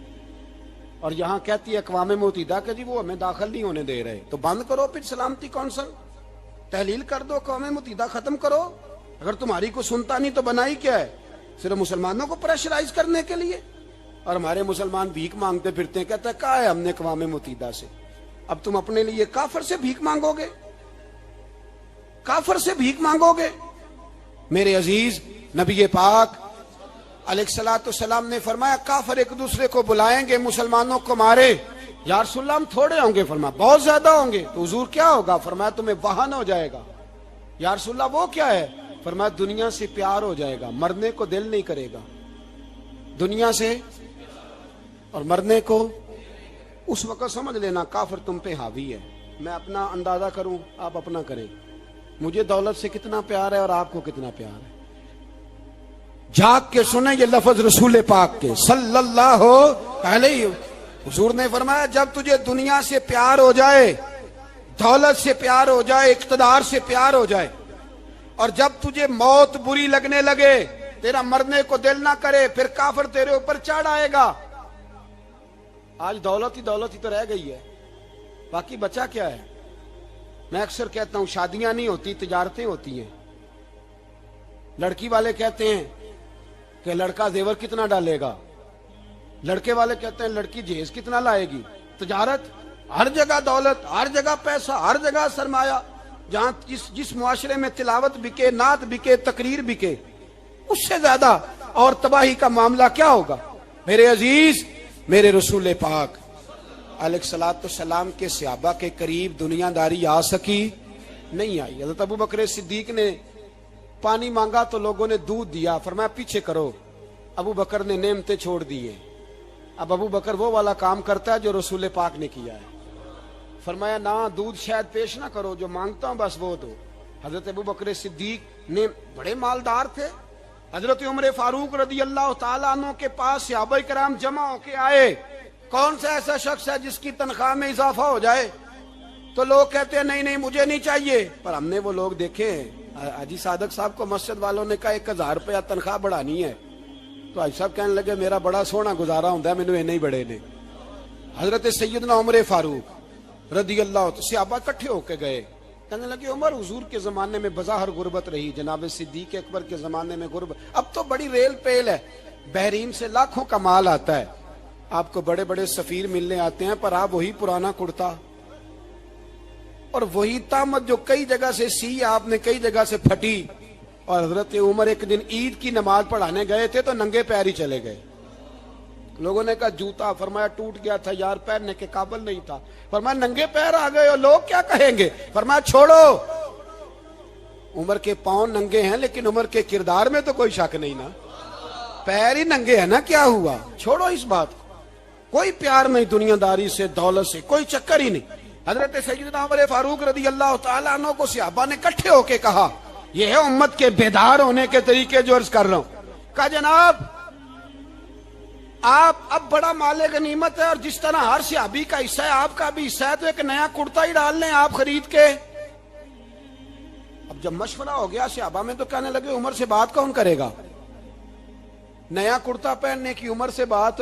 اور یہاں کہتی ہے اقوام متحدہ کہ جی وہ ہمیں داخل نہیں ہونے دے رہے. تو بند کرو پھر سلامتی کونسل, تحلیل کر دو, اقوام متحدہ ختم کرو. اگر تمہاری کو سنتا نہیں تو بنائی کیا ہے, صرف مسلمانوں کو پریشرائز کرنے کے لیے. اور ہمارے مسلمان بھیک مانگتے پھرتے ہیں, کہتا ہے کہا ہے ہم نے اقوام متحدہ سے. اب تم اپنے لیے کافر سے بھیک مانگو گے, کافر سے بھیک مانگو گے. میرے عزیز نبی پاک علیہ الصلوۃ والسلام نے فرمایا کافر ایک دوسرے کو بلائیں گے مسلمانوں کو مارے. یا رسول اللہ ہم تھوڑے ہوں گے. فرمایا بہت زیادہ ہوں گے. تو حضور کیا ہوگا؟ فرمایا تمہیں وہن ہو جائے گا. یا رسول اللہ وہ کیا ہے؟ فرمایا دنیا سے پیار ہو جائے گا, مرنے کو دل نہیں کرے گا. دنیا سے اور مرنے کو. اس وقت سمجھ لینا کافر تم پہ حاوی ہے, میں اپنا اندازہ کروں، آپ اپنا کریں، مجھے دولت سے کتنا پیار ہے اور آپ کو کتنا پیار ہے۔ جھانک کے سنیں یہ لفظ رسول پاک کے صلی اللہ علیہ، حضور نے فرمایا جب تجھے دنیا سے پیار ہو جائے، دولت سے پیار ہو جائے، اقتدار سے پیار ہو جائے، اور جب تجھے موت بری لگنے لگے، تیرا مرنے کو دل نہ کرے، پھر کافر تیرے اوپر چڑھ آئے گا۔ آج دولت ہی تو رہ گئی ہے، باقی بچا کیا ہے؟ میں اکثر کہتا ہوں شادیاں نہیں ہوتی، تجارتیں ہوتی ہیں۔ لڑکی والے کہتے ہیں کہ لڑکا زیور کتنا ڈالے گا، لڑکے والے کہتے ہیں لڑکی جہیز کتنا لائے گی۔ تجارت، ہر جگہ دولت، ہر جگہ پیسہ، ہر جگہ سرمایہ۔ جہاں جس معاشرے میں تلاوت بکے، نعت بکے، تقریر بکے، اس سے زیادہ اور تباہی کا معاملہ کیا ہوگا؟ میرے عزیز، میرے رسول پاک علیہ الصلوۃ والسلام کے صحابہ کے قریب دنیا داری آ سکی نہیں آئی۔ حضرت ابو بکر صدیق نے پانی مانگا تو لوگوں نے دودھ دیا، فرمایا پیچھے کرو۔ ابو بکر نے نعمتیں چھوڑ دیے۔ اب ابو بکر وہ والا کام کرتا ہے جو رسول پاک نے کیا ہے۔ فرمایا نہ دودھ شاید پیش نہ کرو، جو مانگتا ہوں بس وہ دو۔ حضرت ابو بکر صدیق نے بڑے مالدار تھے۔ حضرت عمر فاروق رضی اللہ تعالیٰ عنہ کے پاس صحابہ کرام جمع ہو کے آئے، کون سا ایسا شخص ہے جس کی تنخواہ میں اضافہ ہو جائے؟ تو لوگ کہتے ہیں نہیں مجھے نہیں چاہیے، پر ہم نے وہ لوگ دیکھے ہیں۔ حاجی صادق صاحب کو مسجد والوں نے کہا 1000 روپیہ تنخواہ بڑھانی ہے، تو حاجی صاحب کہنے لگے میرا بڑا سونا گزارا ہوتا ہے، مینوں نہیں بڑے نے۔ حضرت سیدنا عمر فاروق رضی اللہ عنہ صحابہ اکٹھے ہو کے گئے، کہنے لگے عمر حضور کے زمانے میں بظاہر غربت رہی، جناب صدیق اکبر کے زمانے میں غربت، اب تو بڑی ریل پیل ہے، بحرین سے لاکھوں کا مال آتا ہے، آپ کو بڑے بڑے سفیر ملنے آتے ہیں، پر آپ وہی پرانا کرتا اور وہی تامت جو کئی جگہ سے سی آپ نے کئی جگہ سے پھٹی۔ اور حضرت عمر ایک دن عید کی نماز پڑھانے گئے تھے تو ننگے پیر ہی چلے گئے۔ لوگوں نے کہا جوتا، فرمایا ٹوٹ گیا تھا یار، پہننے کے قابل نہیں تھا۔ فرمایا ننگے پیر آ گئے ہو، لوگ کیا کہیں گے؟ فرمایا چھوڑو، عمر کے پاؤں ننگے ہیں لیکن عمر کے کردار میں تو کوئی شک نہیں نا، پیر ہی ننگے ہیں نا، کیا ہوا؟ چھوڑو اس بات کو، کوئی پیار نہیں دنیا داری سے، دولت سے کوئی چکر ہی نہیں۔ حضرت سیدنا عمر فاروق رضی اللہ تعالیٰ عنہ کو صحابہ نے اکٹھے ہو کے کہا، یہ ہے امت کے بیدار ہونے کے طریقے جو عرض کر رہا ہوں۔ کہا جناب آپ اب بڑا مال غنیمت ہے، اور جس طرح ہر صحابی کا حصہ ہے آپ کا بھی حصہ ہے، تو ایک نیا کرتا ہی ڈال لیں آپ خرید کے۔ اب جب مشورہ ہو گیا صحابہ میں تو کہنے لگے عمر سے بات کون کرے گا؟ نیا کرتا پہننے کی عمر سے بات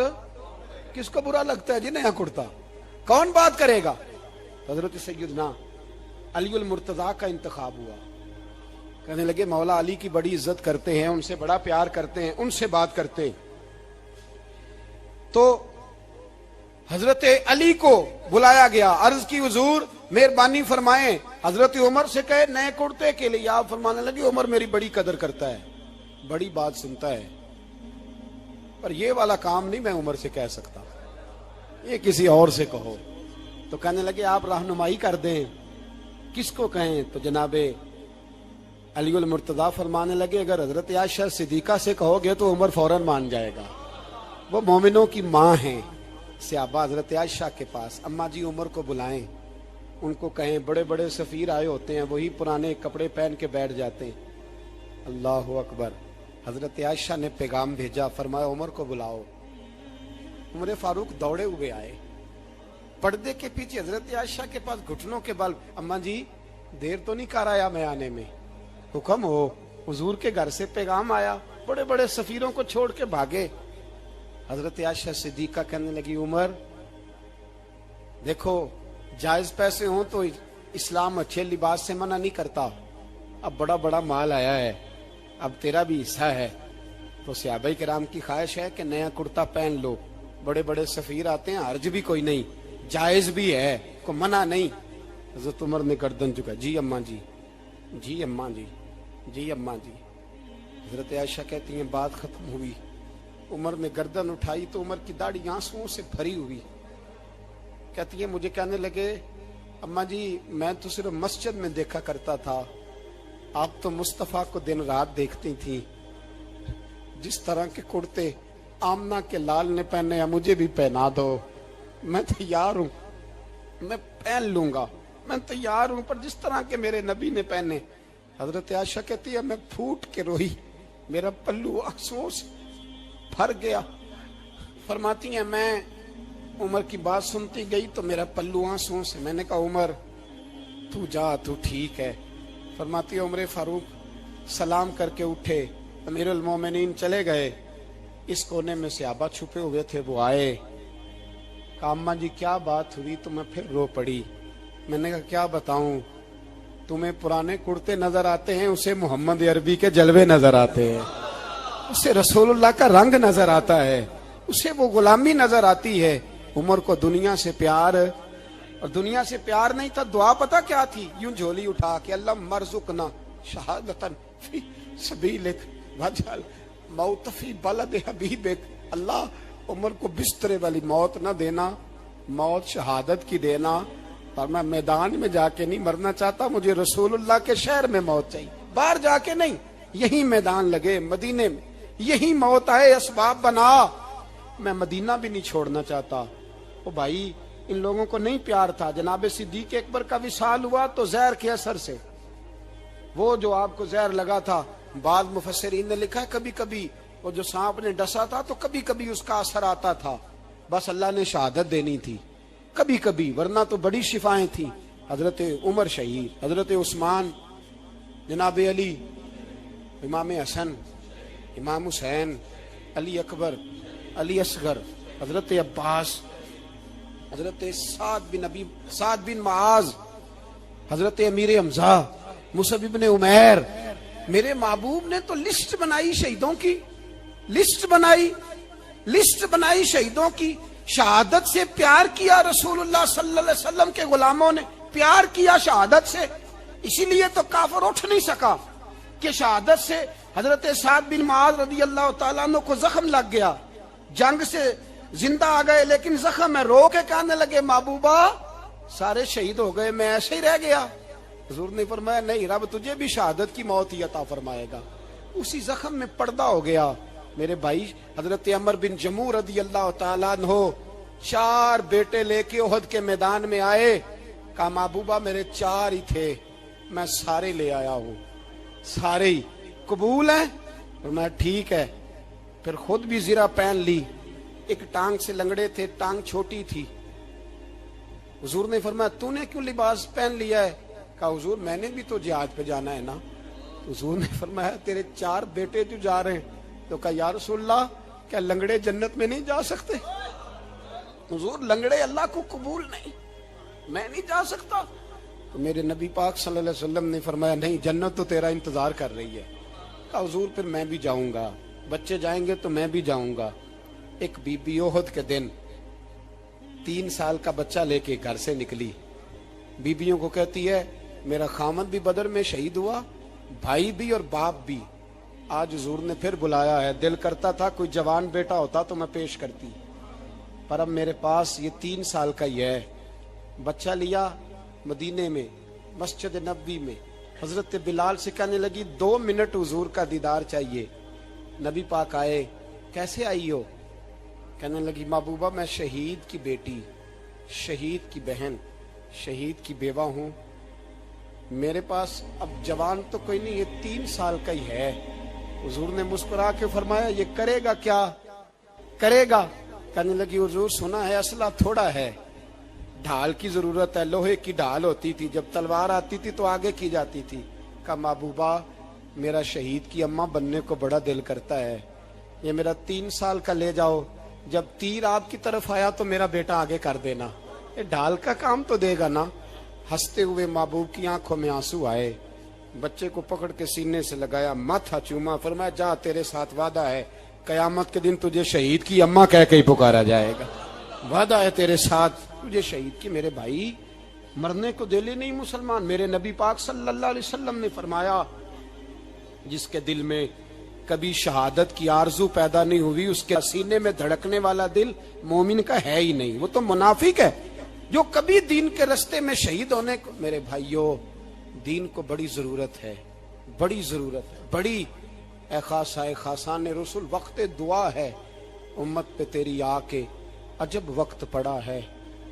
کس کو برا لگتا ہے جی؟ نیا کرتا کون بات کرے گا؟ حضرت سیدنا علی المرتضیٰ کا انتخاب ہوا۔ کہنے لگے مولا علی کی بڑی عزت کرتے ہیں، ان سے بڑا پیار کرتے ہیں، ان سے بات کرتے ہیں۔ تو حضرت علی کو بلایا گیا، عرض کی حضور مہربانی فرمائیں، حضرت عمر سے کہے نئے کرتے کے لیے۔ آپ فرمانے لگے عمر میری بڑی قدر کرتا ہے، بڑی بات سنتا ہے، پر یہ والا کام نہیں میں عمر سے کہہ سکتا، یہ کسی اور سے کہو۔ تو کہنے لگے آپ رہنمائی کر دیں، کس کو کہیں؟ تو جناب علی المرتضیٰ فرمانے لگے اگر حضرت عائشہ صدیقہ سے کہو گے تو عمر فوراً مان جائے گا، وہ مومنوں کی ماں ہیں۔ صحابہ حضرت عائشہ کے پاس، اماں جی عمر کو بلائیں، ان کو کہیں بڑے بڑے سفیر آئے ہوتے ہیں، وہی پرانے کپڑے پہن کے بیٹھ جاتے ہیں۔ اللہ اکبر۔ حضرت عائشہ نے پیغام بھیجا، فرمایا عمر کو بلاؤ۔ عمر فاروق دوڑے ہوئے آئے، پردے کے پیچھے حضرت عائشہ کے پاس گھٹنوں کے بل، اماں جی دیر تو نہیں کر آیا میں آنے میں؟ حکم ہو، حضور کے گھر سے پیغام آیا، بڑے بڑے سفیروں کو چھوڑ کے بھاگے۔ حضرت عائشہ صدیقہ کہنے لگی عمر دیکھو جائز پیسے ہوں تو اسلام اچھے لباس سے منع نہیں کرتا، اب بڑا بڑا مال آیا ہے، اب تیرا بھی حصہ ہے، تو صحابہ کرام کی خواہش ہے کہ نیا کرتا پہن لو، بڑے بڑے سفیر آتے ہیں، حرج بھی کوئی نہیں، جائز بھی ہے، کو منع نہیں۔ حضرت عمر نے گردن جھکا، جی اماں جی، جی اماں جی، جی اماں جی۔ حضرت عائشہ کہتی ہیں بات ختم ہوئی، عمر نے گردن اٹھائی تو عمر کی داڑھی آنسوؤں سے بھری ہوئی، کہتی ہے مجھے کہنے لگے اماں جی میں تو صرف مسجد میں دیکھا کرتا تھا، آپ تو مصطفیٰ کو دن رات دیکھتی تھی، جس طرح کے کرتے آمنہ کے لال نے پہنے ہیں مجھے بھی پہنا دو، میں تیار ہوں، میں پہن لوں گا، میں تیار ہوں پر جس طرح کے میرے نبی نے پہنے. حضرت عائشہ کہتی ہے میں پھوٹ کے روئی, میرا پلو آنسوؤں سے بھر گیا. فرماتی ہیں میں عمر کی بات سنتی گئی تو میرا پلو آنسوؤں سے. میں نے کہا عمر تو جا, تو ٹھیک ہے. فرماتی ہے عمر فاروق سلام کر کے اٹھے, امیر المومنین چلے گئے. اس کونے میں صحابہ چھپے ہوئے تھے, وہ آئے. کہا اماں جی کیا بات ہوئی؟ تو میں پھر رو پڑی. میں نے کہا کیا بتاؤں, تمہیں پرانے کرتے نظر آتے ہیں, اسے محمد عربی کے جلوے نظر آتے ہیں, اسے رسول اللہ کا رنگ نظر آتا ہے, اسے وہ غلامی نظر آتی ہے. عمر کو دنیا سے پیار, اور دنیا سے پیار نہیں تھا, دعا پتہ کیا تھی؟ یوں جھولی اٹھا کے اللہ مرزقنا شہادتن فی سبیلک وجعل موت فی بلد حبیبک. اللہ عمر کو بسترے والی موت نہ دینا, موت شہادت کی دینا. اور میں میدان میں جا کے نہیں مرنا چاہتا, مجھے رسول اللہ کے شہر میں موت چاہیے, باہر جا کے نہیں. یہی میدان لگے مدینے میں, یہی موت آئے, اسباب بنا. میں مدینہ بھی نہیں چھوڑنا چاہتا. او بھائی ان لوگوں کو نہیں پیار تھا. جناب صدیق اکبر کا وصال ہوا تو زہر کے اثر سے, وہ جو آپ کو زہر لگا تھا, بعض مفسرین نے لکھا ہے کبھی کبھی وہ جو سانپ نے ڈسا تھا تو کبھی کبھی اس کا اثر آتا تھا, بس اللہ نے شہادت دینی تھی کبھی کبھی, ورنہ تو بڑی شفائیں تھیں. حضرت عمر شہید, حضرت عثمان, جناب علی, امام حسن, امام حسین, علی اکبر, علی اصغر, حضرت عباس, حضرت سعد بن معاذ, حضرت امیر حمزہ, مصعب بن عمیر. میرے محبوب نے تو لسٹ بنائی شہیدوں کی, لسٹ بنائی شہیدوں کی. شہادت سے پیار کیا رسول اللہ صلی اللہ علیہ وسلم کے غلاموں نے, پیار کیا شہادت سے. اسی لیے تو کافر اٹھ نہیں سکا کہ شہادت سے حضرت سعد بن معاذ رضی اللہ تعالیٰ عنہ کو زخم لگ گیا, جنگ سے زندہ آ گئے لیکن زخم ہے, رو کے کہنے لگے محبوبہ سارے شہید ہو گئے, میں ایسے ہی رہ گیا. حضور نے فرمایا نہیں, رب تجھے بھی شہادت کی موت ہی عطا فرمائے گا. اسی زخم میں پردہ ہو گیا. میرے بھائی حضرت عمر بن جموح رضی اللہ تعالیٰ عنہ 4 بیٹے لے کے احد کے میدان میں آئے. کہا محبوبہ میرے 4 ہی تھے, میں سارے لے آیا ہوں, سارے ہی قبول ہیں؟ فرمایا ٹھیک ہے. پھر خود بھی زرہ پہن لی. ایک ٹانگ سے لنگڑے تھے, ٹانگ چھوٹی تھی. حضور نے فرمایا تو نے کیوں لباس پہن لیا ہے؟ کہا حضور میں نے بھی تو جہاد پہ جانا ہے نا. حضور نے فرمایا تیرے 4 بیٹے جو جا رہے ہیں. تو کہا یا رسول اللہ کیا لنگڑے جنت میں نہیں جا سکتے؟ حضور لنگڑے اللہ کو قبول نہیں, میں نہیں جا سکتا. تو میرے نبی پاک صلی اللہ علیہ وسلم نے فرمایا نہیں, جنت تو تیرا انتظار کر رہی ہے. کہا حضور پھر میں بھی جاؤں گا, بچے جائیں گے تو میں بھی جاؤں گا. ایک بی بی احد کے دن 3 سال کا بچہ لے کے گھر سے نکلی. بیبیوں کو کہتی ہے میرا خامد بھی بدر میں شہید ہوا, بھائی بھی اور باپ بھی. آج حضور نے پھر بلایا ہے, دل کرتا تھا کوئی جوان بیٹا ہوتا تو میں پیش کرتی, پر اب میرے پاس یہ 3 سال کا ہی ہے. بچہ لیا مدینے میں مسجد نبوی میں. حضرت بلال سے کہنے لگی 2 منٹ حضور کا دیدار چاہیے. نبی پاک آئے, کیسے آئی ہو؟ کہنے لگی محبوبہ میں شہید کی بیٹی, شہید کی بہن, شہید کی بیوہ ہوں. میرے پاس اب جوان تو کوئی نہیں, یہ 3 سال کا ہی ہے. حضور نے مسکرا کے فرمایا یہ کرے گا کیا کرے گا؟ کہنے لگی حضور سنا ہے اسلحہ تھوڑا ہے, ڈھال کی ضرورت ہے. لوہے کی ڈھال ہوتی تھی, جب تلوار آتی تھی تو آگے کی جاتی تھی. کہا محبوبہ میرا شہید کی اماں بننے کو بڑا دل کرتا ہے, یہ میرا 3 سال کا لے جاؤ, جب تیر آپ کی طرف آیا تو میرا بیٹا آگے کر دینا, یہ ڈھال کا کام تو دے گا نا. ہنستے ہوئے محبوب کی آنکھوں میں آنسو آئے. بچے کو پکڑ کے سینے سے لگایا, ماتھا چوما, فرمایا جا تیرے ساتھ وعدہ ہے قیامت کے دن تجھے شہید کی اماں کہہ کے ہی پکارا جائے گا. وعدہ ہے تیرے ساتھ تجھے شہید کی. میرے بھائی مرنے کو دل ہی نہیں مسلمان. میرے نبی پاک صلی اللہ علیہ وسلم نے فرمایا جس کے دل میں کبھی شہادت کی آرزو پیدا نہیں ہوئی, اس کے سینے میں دھڑکنے والا دل مومن کا ہے ہی نہیں, وہ تو منافق ہے. جو کبھی دین کے رستے میں شہید ہونے کو, میرے بھائیوں دین کو بڑی ضرورت ہے, بڑی ضرورت ہے, بڑی. اے خاصائے خاصان رسول وقت دعا ہے, امت پہ تیری آ کے عجب وقت پڑا ہے.